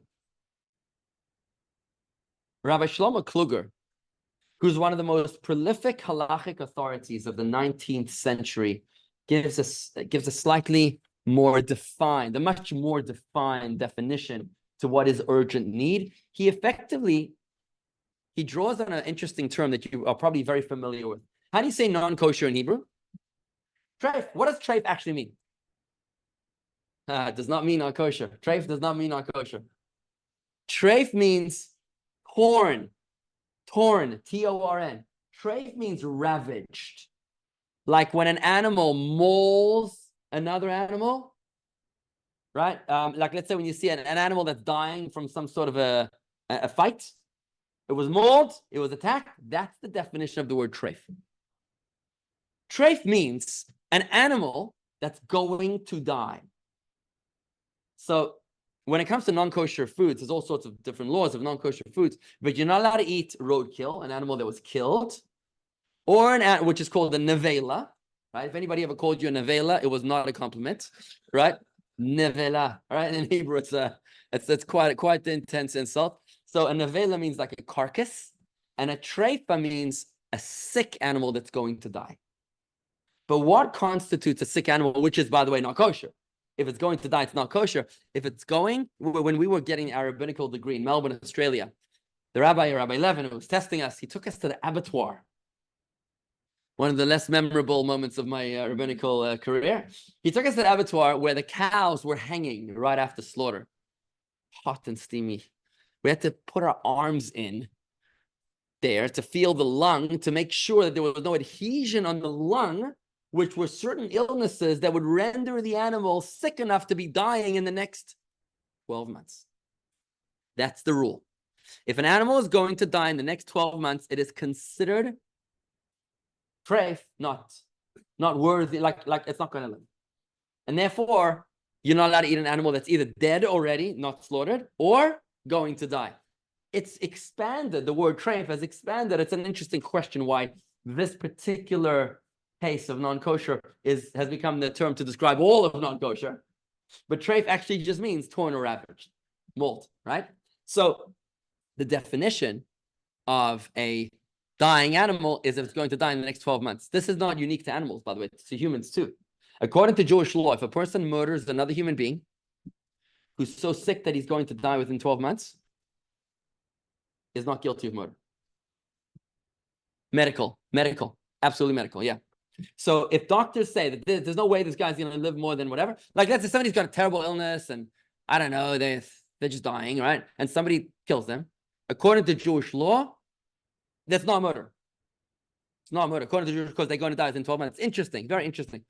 Shlomo Kluger, who's one of the most prolific halachic authorities of the 19th century, gives a slightly more defined, a much more defined definition to what is urgent need. He draws on an interesting term that you are probably very familiar with. How do you say non-kosher in Hebrew? Treif. What does treif actually mean? It does not mean non-kosher. Treif does not mean non-kosher. Treif means torn, T-O-R-N. Treif means ravaged. Like when an animal mauls another animal, right? Like let's say when you see an animal that's dying from some sort of a fight, it was mauled, it was attacked. That's the definition of the word treif. Treif means an animal that's going to die. So when it comes to non-kosher foods, there's all sorts of different laws of non-kosher foods, but you're not allowed to eat roadkill, an animal that was killed, or which is called a nevela, right? If anybody ever called you a nevela, it was not a compliment, right? Nevela, right? In Hebrew, it's quite the intense insult. So a nevela means like a carcass, and a treifa means a sick animal that's going to die. But what constitutes a sick animal, which is, by the way, not kosher? If it's going to die, it's not kosher. If it's going, when we were getting our rabbinical degree in Melbourne, Australia, the Rabbi Levin, who was testing us, he took us to the abattoir. One of the less memorable moments of my rabbinical career. He took us to the abattoir where the cows were hanging right after slaughter. Hot and steamy. We had to put our arms in there to feel the lung to make sure that there was no adhesion on the lung, which were certain illnesses that would render the animal sick enough to be dying in the next 12 months. That's the rule. If an animal is going to die in the next 12 months, it is considered treif, not worthy, like it's not going to live. And therefore, you're not allowed to eat an animal that's either dead already, not slaughtered, or going to die. It's expanded. The word treif has expanded. It's an interesting question why this particular case of non-kosher has become the term to describe all of non-kosher. But treif actually just means torn or ravaged, mauled, right? So the definition of a dying animal is if it's going to die in the next 12 months. This is not unique to animals, by the way. It's to humans too. According to Jewish law, if a person murders another human being who's so sick that he's going to die within 12 months, is not guilty of murder. Medical, absolutely medical, yeah. So if doctors say that there's no way this guy's going to live more than whatever, like let's say somebody's got a terrible illness and I don't know, they're just dying, right? And somebody kills them. According to Jewish law, that's not murder. It's not murder. According to Jewish, because they're going to die within 12 months. Interesting, very interesting.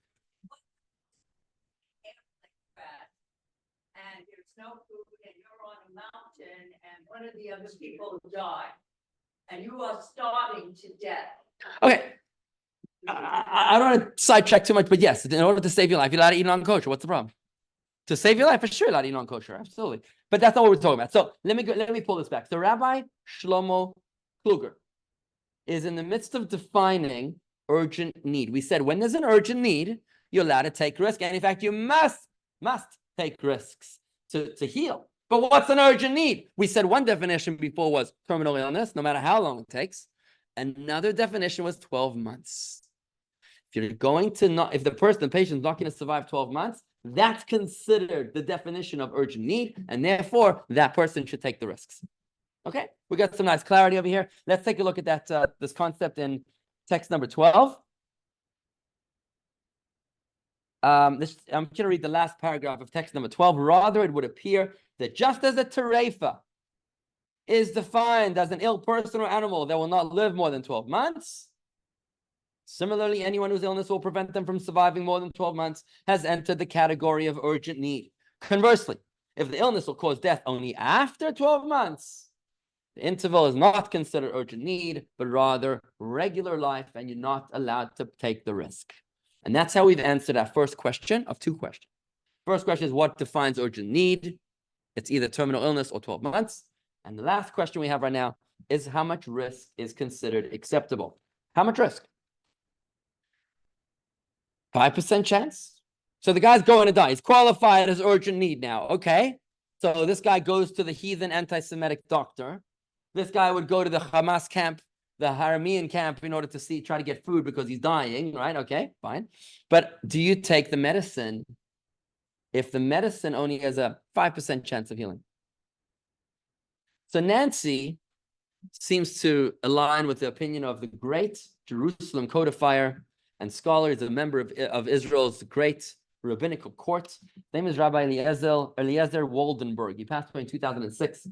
And there's no food, and you're on a mountain, and one of the other people die. and you are starving to death. Okay. I don't want to sidetrack too much, but yes, in order to save your life, you're allowed to eat non-kosher. What's the problem? To save your life, for sure, you're allowed to eat non-kosher. Absolutely. But that's not what we're talking about. So let me pull this back. So Rabbi Shlomo Kluger is in the midst of defining urgent need. We said when there's an urgent need, you're allowed to take risk. And in fact, you must take risks to heal. But what's an urgent need? We said one definition before was terminal illness, no matter how long it takes. Another definition was 12 months. If the patient's not going to survive 12 months, that's considered the definition of urgent need, and therefore that person should take the risks. Okay, we got some nice clarity over here. Let's take a look at that this concept in text number 12. I'm going to read the last paragraph of text number 12. Rather, it would appear that just as a terefa is defined as an ill person or animal that will not live more than 12 months, similarly, anyone whose illness will prevent them from surviving more than 12 months has entered the category of urgent need. Conversely, if the illness will cause death only after 12 months, the interval is not considered urgent need, but rather regular life, and you're not allowed to take the risk. And that's how we've answered our first question of two questions. First question is, what defines urgent need? It's either terminal illness or 12 months. And the last question we have right now is, how much risk is considered acceptable? How much risk? 5% chance. So the guy's going to die. He's qualified as urgent need now. Okay. So this guy goes to the heathen anti-Semitic doctor. This guy would go to the Hamas camp, the Aramean camp, in order to try to get food because he's dying, right? Okay, fine. But do you take the medicine if the medicine only has a 5% chance of healing? So Nancy seems to align with the opinion of the great Jerusalem codifier and scholar. Is a member of Israel's great rabbinical court. His name is Rabbi Eliezer Waldenberg. He passed away in 2006.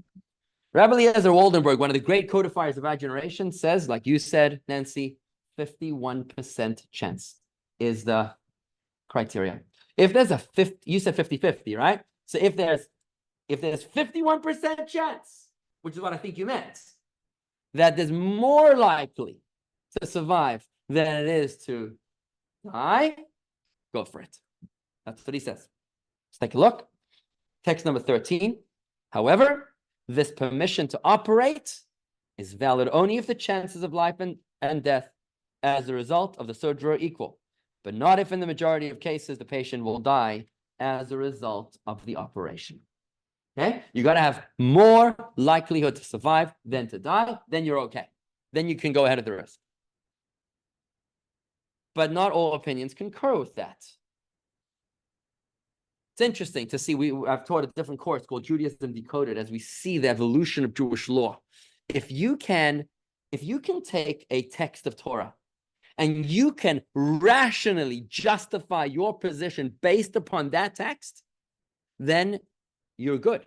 Rabbi Eliezer Waldenberg, one of the great codifiers of our generation, says, like you said, Nancy, 51% chance is the criteria. If there's you said 50-50, right? So if there's 51% chance, which is what I think you meant, that there's more likely to survive than it is to die, go for it. That's what he says. Let's take a look. Text number 13. However, this permission to operate is valid only if the chances of life and death as a result of the surgery are equal, but not if in the majority of cases the patient will die as a result of the operation. Okay? You got to have more likelihood to survive than to die, then you're okay. Then you can go ahead of the risk. But not all opinions concur with that. It's interesting to see. I've taught a different course called Judaism Decoded, as we see the evolution of Jewish law. If you can take a text of Torah and you can rationally justify your position based upon that text, then you're good.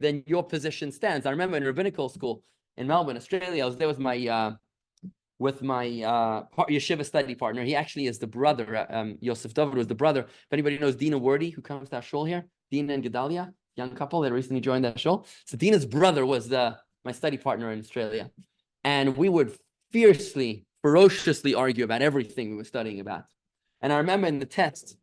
Then your position stands. I remember in rabbinical school in Melbourne, Australia, I was there with my yeshiva study partner. He actually is the brother. Yosef David was the brother. If anybody knows Dina Wordy, who comes to our shul here, Dina and Gedalia, young couple that recently joined that shul. So Dina's brother was my study partner in Australia. And we would ferociously argue about everything we were studying about. And I remember in the test,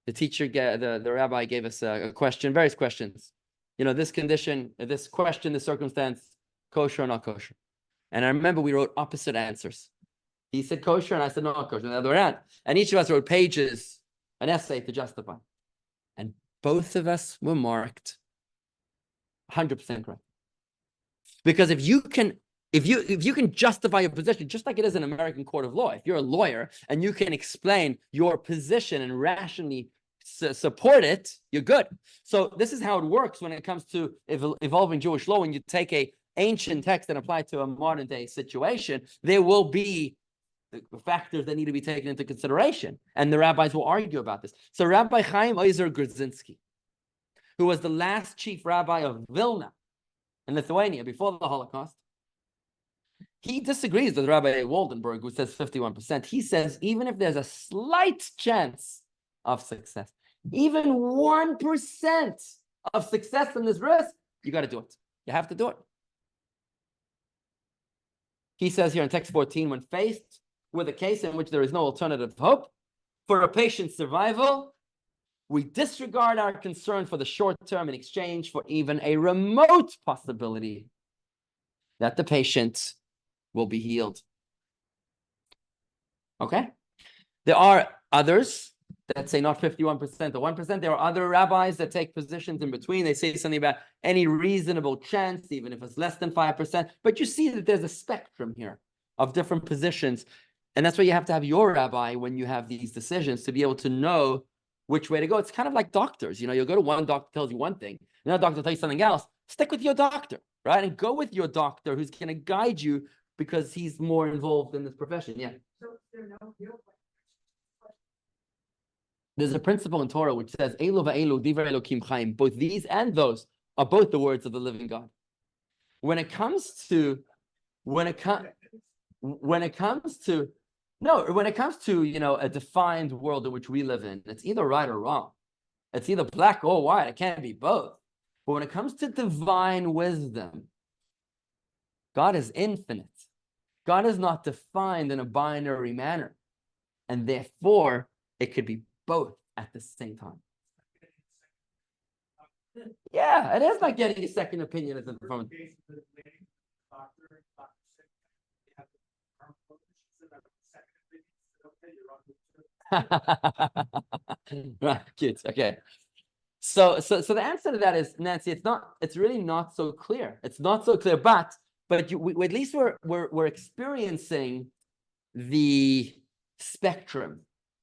the teacher, the rabbi gave us a question, various questions. This condition, this question, this circumstance, kosher or not kosher. And I remember we wrote opposite answers. He said kosher, and I said not kosher, and the other way around. And each of us wrote pages, an essay to justify. And both of us were marked 100% correct. Because if you can justify your position, just like it is in American court of law, if you're a lawyer and you can explain your position and rationally support it, you're good. So this is how it works when it comes to evolving Jewish law. When you take a ancient text and apply it to a modern day situation, there will be factors that need to be taken into consideration. And the rabbis will argue about this. So Rabbi Chaim Ozer Grudzinski, who was the last chief rabbi of Vilna in Lithuania before the Holocaust, he disagrees with Rabbi Waldenberg, who says 51%. He says even if there's a slight chance of success, even 1% of success in this risk, you got to do it. You have to do it. He says here in text 14, when faced with a case in which there is no alternative hope for a patient's survival, we disregard our concern for the short term in exchange for even a remote possibility that the patient will be healed. Okay? There are others that say not 51% or 1%. There are other rabbis that take positions in between. They say something about any reasonable chance, even if it's less than 5%. But you see that there's a spectrum here of different positions. And that's why you have to have your rabbi when you have these decisions to be able to know which way to go. It's kind of like doctors. You'll go to one doctor, tells you one thing, another doctor tells you something else. Stick with your doctor, right? And go with your doctor who's going to guide you because he's more involved in this profession. Yeah. So there are no real There's a principle in Torah which says, Elu va'elu divrei Elokim chaim. Both these and those are both the words of the living God. When it comes to a defined world in which we live in, it's either right or wrong. It's either black or white. It can't be both. But when it comes to divine wisdom, God is infinite. God is not defined in a binary manner. And therefore, it could be both at the same time. Yeah, it is like getting a second opinion from right, cute. Okay. So the answer to that is, Nancy, it's really not so clear. It's not so clear, but at least we're experiencing the spectrum.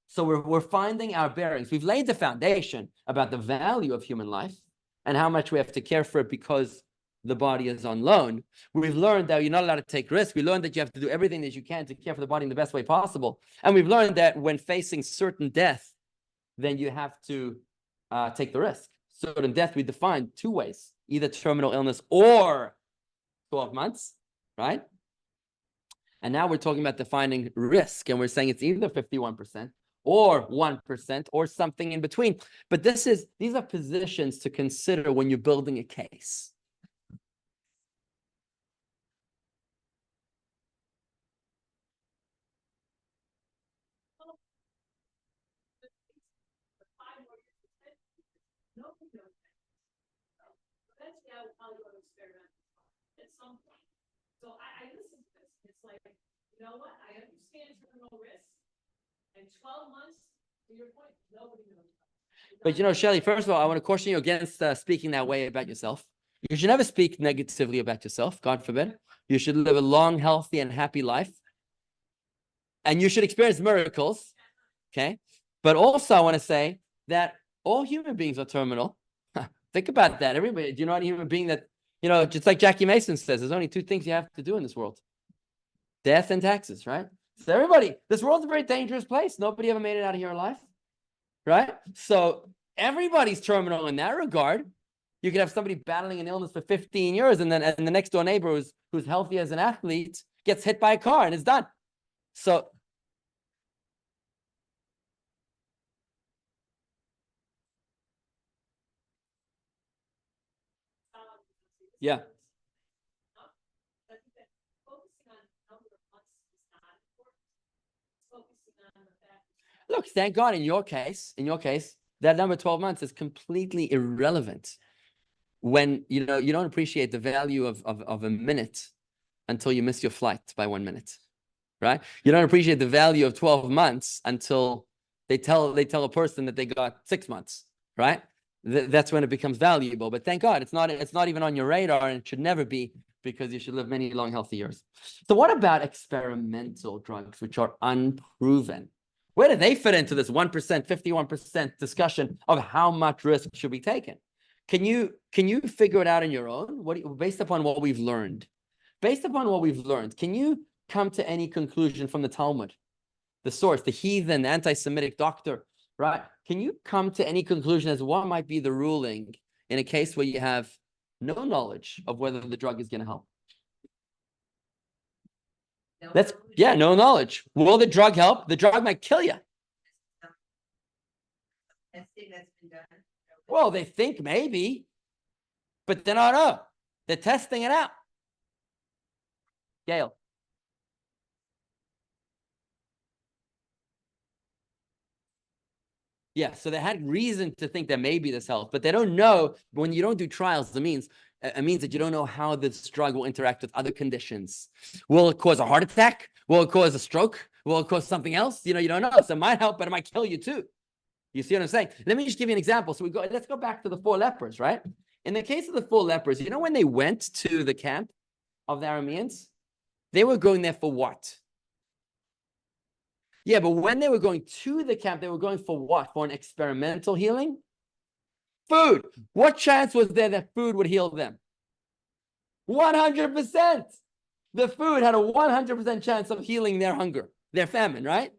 So we're finding our bearings. We've laid the foundation about the value of human life and how much we have to care for it because the body is on loan. We've learned that you're not allowed to take risks. We learned that you have to do everything that you can to care for the body in the best way possible. And we've learned that when facing certain death, then you have to take the risk. Certain death we define two ways, either terminal illness or 12 months, right? And now we're talking about defining risk, and we're saying it's either 51% or 1% or something in between. But these are positions to consider when you're building a case. So I listen to this. It's like, you know what? I understand terminal risk. And 12 months, to your point, nobody knows. But Shelley, first of all, I want to caution you against speaking that way about yourself. You should never speak negatively about yourself, God forbid. You should live a long, healthy, and happy life. And you should experience miracles, okay? But also, I want to say that all human beings are terminal. Think about that. Everybody, do you know any human being that, just like Jackie Mason says, there's only two things you have to do in this world. Death and taxes, right? So everybody, this world's a very dangerous place. Nobody ever made it out of here alive, right? So everybody's terminal in that regard. You could have somebody battling an illness for 15 years and the next door neighbor who's healthy as an athlete gets hit by a car and it's done. So yeah. Look, thank God in your case, that number 12 months is completely irrelevant when you don't appreciate the value of a minute until you miss your flight by 1 minute, right? You don't appreciate the value of 12 months until they tell a person that they got 6 months, right? That's when it becomes valuable. But thank God it's not even on your radar, and it should never be, because you should live many long, healthy years. So what about experimental drugs, which are unproven? Where do they fit into this 1%, 51% discussion of how much risk should be taken? Can you figure it out on your own? Based upon what we've learned? Based upon what we've learned, can you come to any conclusion from the Talmud, the source, the heathen, anti-Semitic doctor, right? Can you come to any conclusion as what might be the ruling in a case where you have no knowledge of whether the drug is going to help? No knowledge. Will the drug help? The drug might kill you. Testing that's been done. Well, they think maybe, but they don't know. They're testing it out. Gail. Yeah, so they had reason to think that maybe this helps, but they don't know. When you don't do trials, it means that you don't know how this drug will interact with other conditions. Will it cause a heart attack? Will it cause a stroke? Will it cause something else? You don't know. So it might help, but it might kill you too. You see what I'm saying? Let me just give you an example. So let's go back to the 4 lepers, right? In the case of the 4 lepers, when they went to the camp of the Arameans, they were going there for what? Yeah, but when they were going to the camp, they were going for what? For an experimental healing? Food. What chance was there that food would heal them? 100%. The food had a 100% chance of healing their hunger, their famine, right?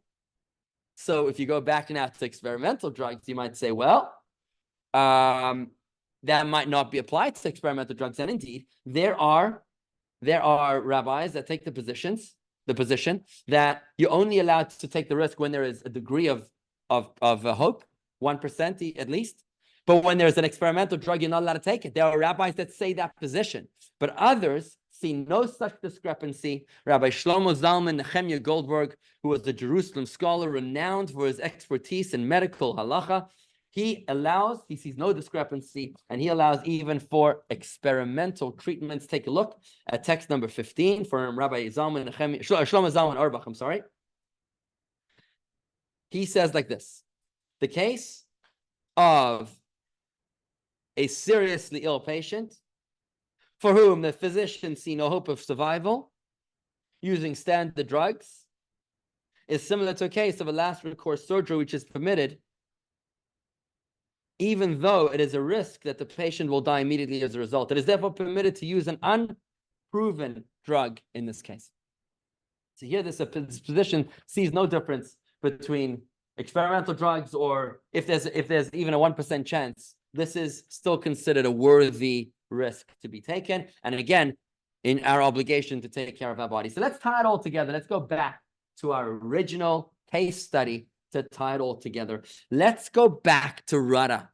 So if you go back now to experimental drugs, you might say, well, that might not be applied to experimental drugs. And indeed, there are rabbis that take the position that you're only allowed to take the risk when there is a degree of hope, 1% at least. But when there's an experimental drug, you're not allowed to take it. There are rabbis that say that position, but others see no such discrepancy. Rabbi Shlomo Zalman Nehemiah Goldberg, who was a Jerusalem scholar renowned for his expertise in medical halacha, he sees no discrepancy, and he allows even for experimental treatments. Take a look at text number 15 from Rabbi Shlomo Zalman Auerbach, I'm sorry. He says like this: the case of a seriously ill patient for whom the physicians see no hope of survival using standard drugs is similar to a case of a last recourse surgery which is permitted, even though it is a risk that the patient will die immediately as a result. It is therefore permitted to use an unproven drug in this case. So here this physician sees no difference between experimental drugs, or if there's even a 1% chance, this is still considered a worthy risk to be taken. And again, in our obligation to take care of our body. So let's tie it all together. Let's go back to our original case study to tie it all together. Let's go back to Rada.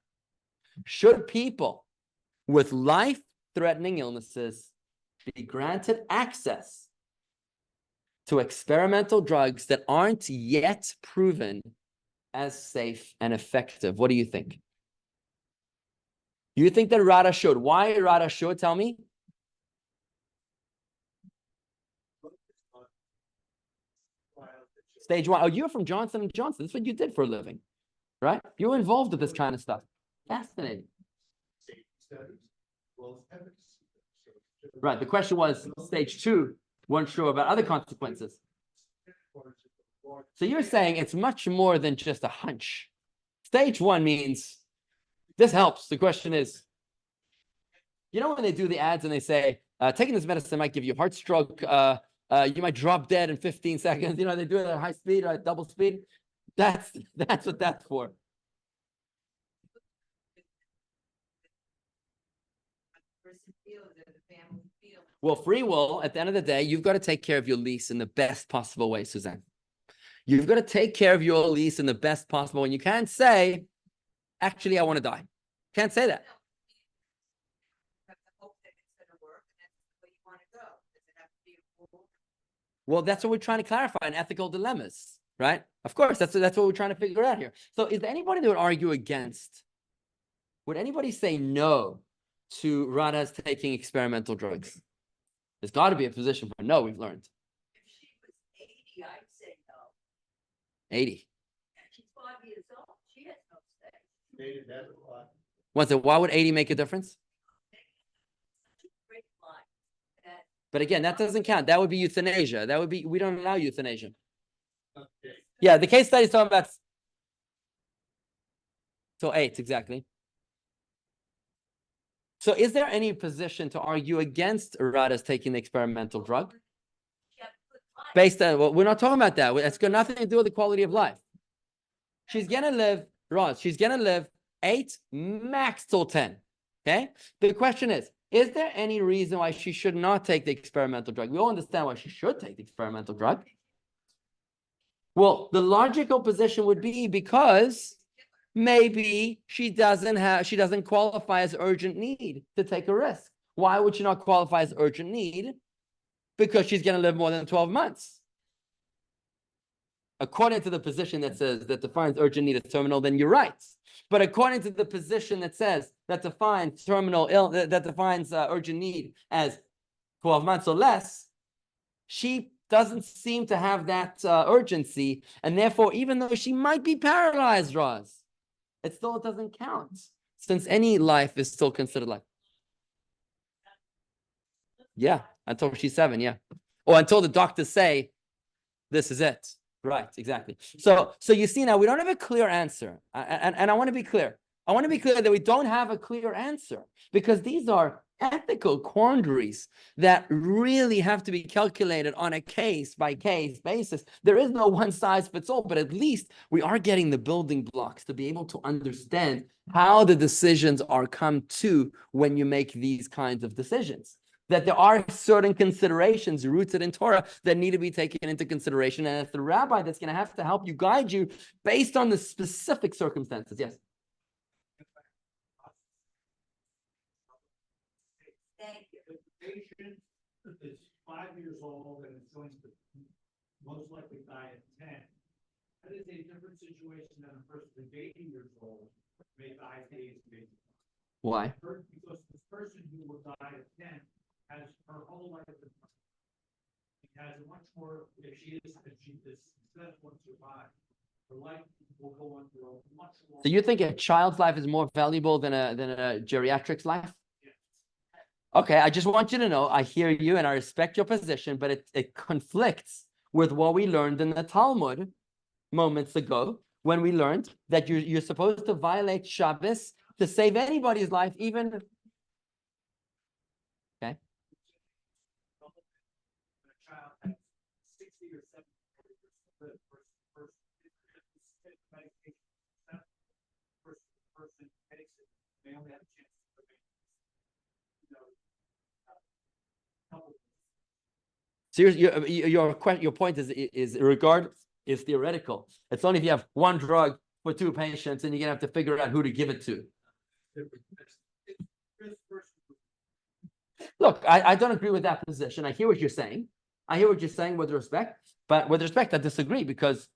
Should people with life-threatening illnesses be granted access to experimental drugs that aren't yet proven as safe and effective? What do you think? You think that Rada should? Why Rada should? Tell me. Stage 1. Oh, you're from Johnson & Johnson. That's what you did for a living, right? You were involved with this kind of stuff. Fascinating. Right. The question was, stage 2, weren't sure about other consequences. So you're saying it's much more than just a hunch. Stage 1 means this helps. The question is, when they do the ads and they say, taking this medicine might give you a heart stroke, you might drop dead in 15 seconds. They do it at high speed or at double speed. That's what that's for. Well, free will, at the end of the day, you've got to take care of your lease in the best possible way, Suzanne. You've got to take care of your lease in the best possible way. And you can't say, actually, I want to die. Can't say that. Well, that's what we're trying to clarify in ethical dilemmas, right? Of course, that's what we're trying to figure out here. So is there anybody that would argue against? Would anybody say no to Rada's taking experimental drugs? There's got to be a position for no, we've learned. If she was 80, I'd say no. 80. She's 5 years old. She has no say. Why would 80 make a difference? Great life. But again, that doesn't count. That would be euthanasia. We don't allow euthanasia. Okay. Yeah, the case study is talking about till 8, exactly. So is there any position to argue against Rada's taking the experimental drug? Based on, well, we're not talking about that. It's got nothing to do with the quality of life. She's going to live, Roz, she's going to live 8, max till 10. Okay? The question is there any reason why she should not take the experimental drug? We all understand why she should take the experimental drug. Well, the logical position would be because maybe she doesn't qualify as urgent need to take a risk. Why would she not qualify as urgent need? Because she's going to live more than 12 months. according to the position that says that defines urgent need as terminal, then you're right. But according to the position that says that defines that defines urgent need as 12 months or less, she doesn't seem to have that urgency, and therefore, even though she might be paralyzed, Roz, it still doesn't count, since any life is still considered life. Yeah, until she's 7, yeah. Or until the doctors say, this is it. Right, exactly. So you see now, we don't have a clear answer. And I want to be clear. I want to be clear that we don't have a clear answer, because these are ethical quandaries that really have to be calculated on a case-by-case basis. There is no one size fits all, but at least we are getting the building blocks to be able to understand how the decisions are come to when you make these kinds of decisions. That there are certain considerations rooted in Torah that need to be taken into consideration. And it's the rabbi that's going to have to help you, guide you based on the specific circumstances. Yes? Thank you. The patient is 5 years old and is going to most likely die at 10. That is a different situation than a person who's 80 years old may die at age of 80. Why? Because this person who will die at 10 has her whole life in front of her. She has a much more, if she is successful and survive, her life will go on for a much longer. So you think a child's life is more valuable than a geriatric's life? Yes. Okay, I just want you to know, I hear you and I respect your position, but it conflicts with what we learned in the Talmud moments ago, when we learned that you're supposed to violate Shabbos to save anybody's life, even... Okay. A child has 60 or 70 years person takes it, they only have a chance to So your point is theoretical. It's only if you have one drug for 2 patients, and you're gonna have to figure out who to give it to. Look, I don't agree with that position. I hear what you're saying. I hear what you're saying with respect, but with respect, I disagree, because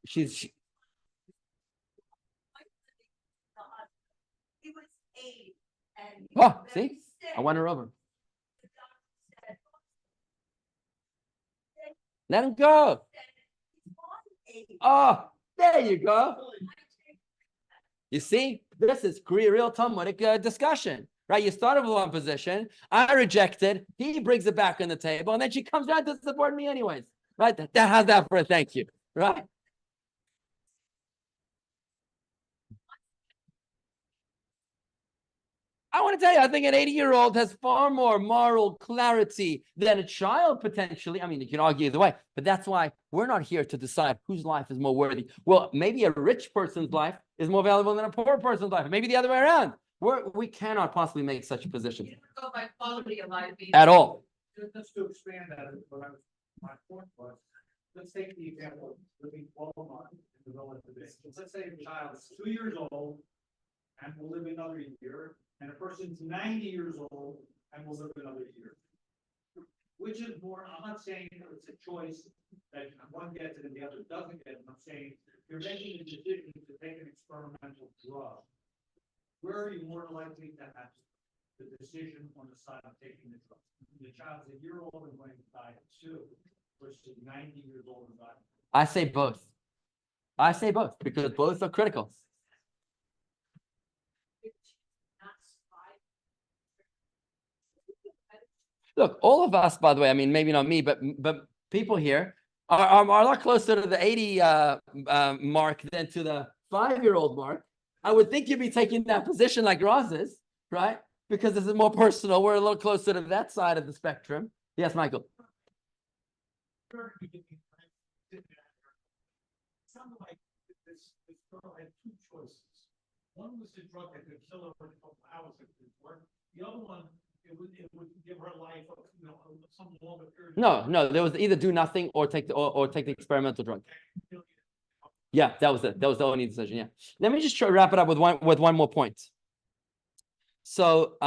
she He was 8 and. he Oh, was very see? sick. I won her over. The doctor said, Let him go. he's on 8. Oh, there you go. You see, this is real Talmudic discussion, right? You started with one position, I rejected, he brings it back on the table, and then she comes out to support me anyways, right? How's that for a thank you, right? I want to tell you, I think an 80-year-old has far more moral clarity than a child, potentially. I mean, you can argue either way, but that's why we're not here to decide whose life is more worthy. Well, maybe a rich person's life is more valuable than a poor person's life. Maybe the other way around. We cannot possibly make such a position You don't go by quality of life. at all. Just to expand that, my point was, let's take the example of living 12 months in the relative age. Let's say a child is 2 years old and will live another year, and a person's 90 years old and will live another year. Which is more, I'm not saying it's a choice that one gets it and the other doesn't get it. I'm saying you're making a decision to take an experimental drug. Where are you more likely to have the decision on the side of taking the drug? The child's a year old and going to die at 2 versus 90 years old and dying. I say both. I say both because both are critical. Look, all of us, by the way, I mean, maybe not me, but people here are a lot closer to the 80 mark than to the 5-year-old mark. I would think you'd be taking that position like Roz is, right? Because this is more personal. We're a little closer to that side of the spectrum. Yes, Michael. Sounded like this girl had 2 choices. One was the drug that could kill her in a couple hours if it worked. The other one, it would give her life, some longer period. No, there was either do nothing or take the experimental drug. Yeah, that was it. That was the only decision. Yeah. Let me just try to wrap it up with one more point. So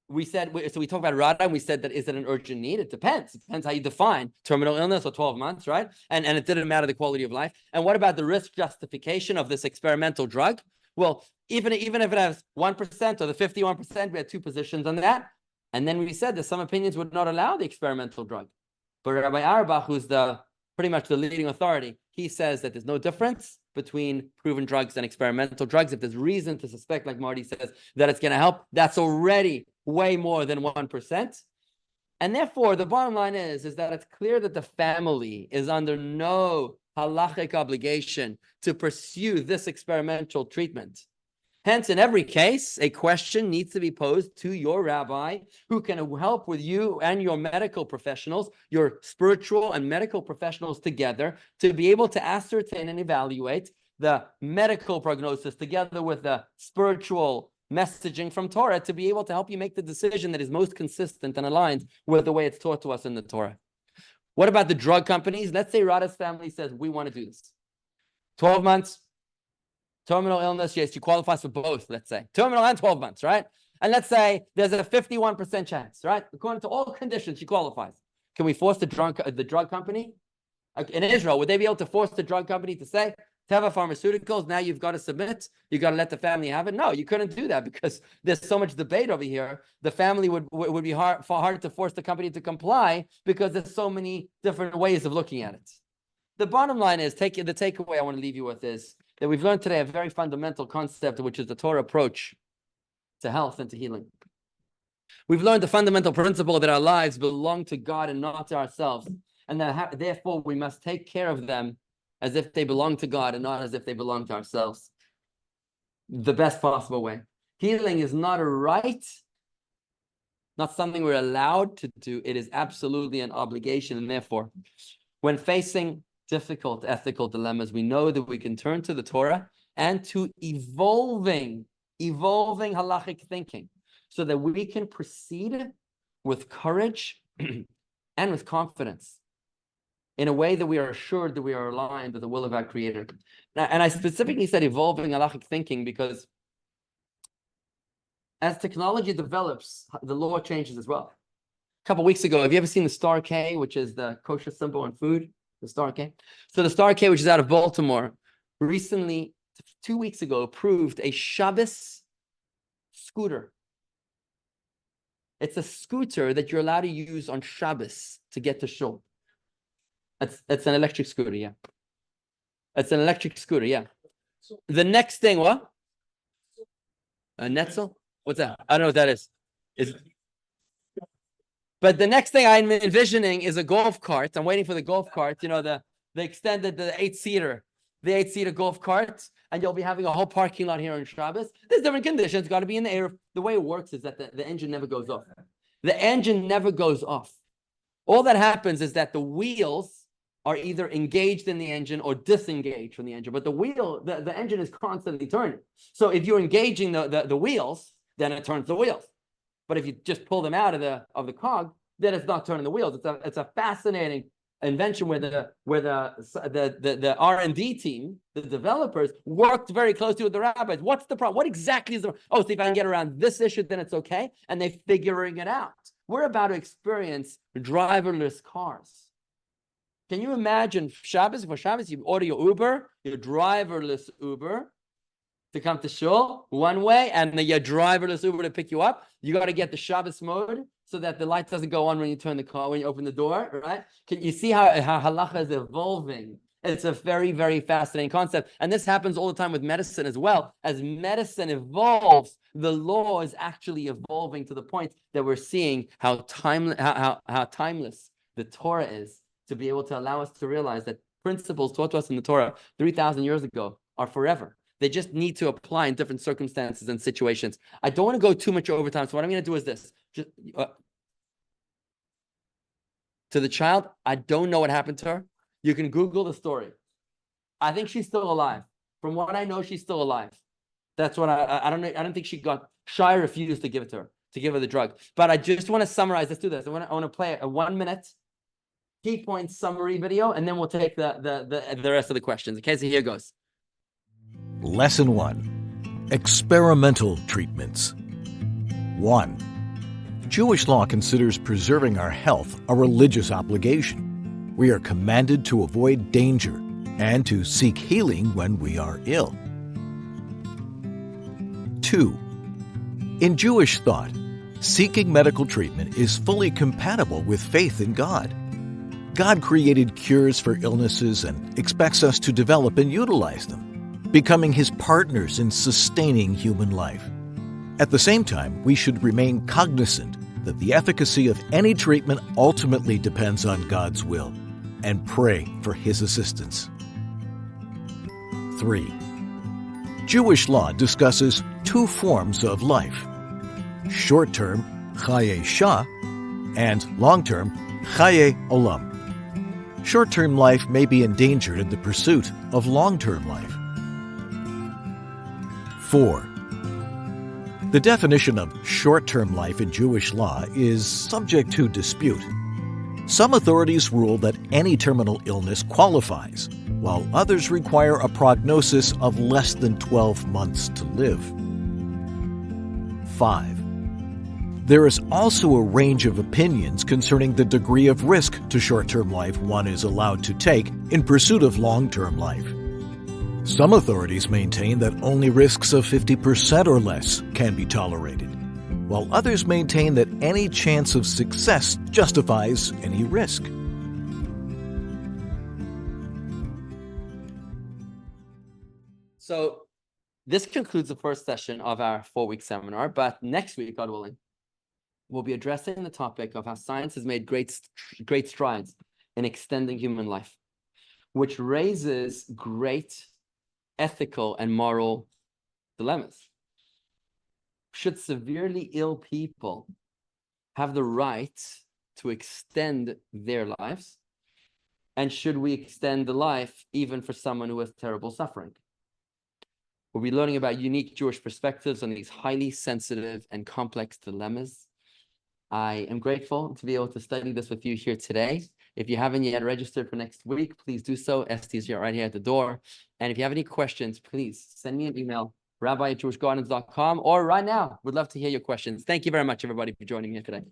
we talked about RADA, and we said that is it an urgent need? It depends. It depends how you define terminal illness or 12 months, right? And it didn't matter the quality of life. And what about the risk justification of this experimental drug? Well, even if it has 1% or the 51%, we had two positions on that. And then we said that some opinions would not allow the experimental drug. But Rabbi Auerbach, who's pretty much the leading authority, he says that there's no difference between proven drugs and experimental drugs. If there's reason to suspect, like Marty says, that it's going to help, that's already way more than 1%. And therefore, the bottom line is that it's clear that the family is under no halachic obligation to pursue this experimental treatment. Hence, in every case, a question needs to be posed to your rabbi, who can help with you and your medical professionals, your spiritual and medical professionals together, to be able to ascertain and evaluate the medical prognosis together with the spiritual messaging from Torah, to be able to help you make the decision that is most consistent and aligned with the way it's taught to us in the Torah. What about the drug companies? Let's say Rada's family says, we want to do this. 12 months. Terminal illness, yes, she qualifies for both, let's say. Terminal and 12 months, right? And let's say there's a 51% chance, right? According to all conditions, she qualifies. Can we force the drug company? In Israel, would they be able to force the drug company to say, Teva Pharmaceuticals, now you've got to submit, you got to let the family have it? No, you couldn't do that because there's so much debate over here. The family would be far harder to force the company to comply because there's so many different ways of looking at it. The bottom line is, the takeaway I want to leave you with is that we've learned today a very fundamental concept, which is the Torah approach to health and to healing. We've learned the fundamental principle that our lives belong to God and not to ourselves, and that therefore we must take care of them as if they belong to God and not as if they belong to ourselves. The best possible way. Healing is not a right, not something we're allowed to do. It is absolutely an obligation, and therefore, when facing difficult ethical dilemmas, we know that we can turn to the Torah and to evolving halachic thinking so that we can proceed with courage and with confidence in a way that we are assured that we are aligned with the will of our Creator. And I specifically said evolving halachic thinking because as technology develops, the law changes as well. A couple of weeks ago, have you ever seen the Star K, which is the kosher symbol on food? The Star K. So the Star K, which is out of Baltimore, recently, 2 weeks ago, approved a Shabbos scooter. It's a scooter that you're allowed to use on Shabbos to get to shul. It's an electric scooter, yeah. It's an electric scooter, yeah. The next thing, what? A Netzel? What's that? I don't know what that is. But the next thing I'm envisioning is a golf cart. I'm waiting for the golf cart, the extended, the 8-seater golf cart, and you'll be having a whole parking lot here on Shabbos. There's different conditions, got to be in the air. The way it works is that the engine never goes off. The engine never goes off. All that happens is that the wheels are either engaged in the engine or disengaged from the engine, but the engine is constantly turning. So if you're engaging the wheels, then it turns the wheels. But if you just pull them out of the cog, then it's not turning the wheels. It's a fascinating invention where the R&D team, the developers, worked very closely with the rabbis. What's the problem? What exactly is the? Oh, see if I can get around this issue, then it's okay. And they're figuring it out. We're about to experience driverless cars. Can you imagine Shabbos? For Shabbos, you order your Uber, your driverless Uber, to come to shul one way, and then your driverless Uber to pick you up. You got to get the Shabbos mode so that the light doesn't go on when you turn the car, when you open the door, right? Can you see how halacha is evolving? It's a very, very fascinating concept. And this happens all the time with medicine as well. As medicine evolves, the law is actually evolving to the point that we're seeing how timeless the Torah is, to be able to allow us to realize that principles taught to us in the Torah 3,000 years ago are forever. They just need to apply in different circumstances and situations. I don't want to go too much overtime. So what I'm going to do is this. To the child, I don't know what happened to her. You can Google the story. I think she's still alive. From what I know, she's still alive. That's what I don't know. I don't think she got Shai refused to give it to her, to give her the drug. But I just want to summarize. Let's do this. I want to play a 1 minute key point summary video, and then we'll take the rest of the questions. Okay, so here goes. Lesson 1. Experimental treatments. 1. Jewish law considers preserving our health a religious obligation. We are commanded to avoid danger and to seek healing when we are ill. 2. In Jewish thought, seeking medical treatment is fully compatible with faith in God. God created cures for illnesses and expects us to develop and utilize them, becoming His partners in sustaining human life. At the same time, we should remain cognizant that the efficacy of any treatment ultimately depends on God's will, and pray for His assistance. 3. Jewish law discusses two forms of life: short-term, Chaye Shah, and long-term, Chaye Olam. Short-term life may be endangered in the pursuit of long-term life. 4. The definition of short-term life in Jewish law is subject to dispute. Some authorities rule that any terminal illness qualifies, while others require a prognosis of less than 12 months to live. 5. There is also a range of opinions concerning the degree of risk to short-term life one is allowed to take in pursuit of long-term life. Some authorities maintain that only risks of 50% or less can be tolerated, while others maintain that any chance of success justifies any risk. So this concludes the first session of our 4-week seminar, but next week, God willing, we'll be addressing the topic of how science has made great strides in extending human life, which raises great ethical and moral dilemmas. Should severely ill people have the right to extend their lives? And should we extend the life even for someone who has terrible suffering? We'll be learning about unique Jewish perspectives on these highly sensitive and complex dilemmas. I am grateful to be able to study this with you here today. If you haven't yet registered for next week, please do so. ST is right here at the door. And if you have any questions, please send me an email, rabbi@jewishgardens.com, or right now. We'd love to hear your questions. Thank you very much, everybody, for joining me here today.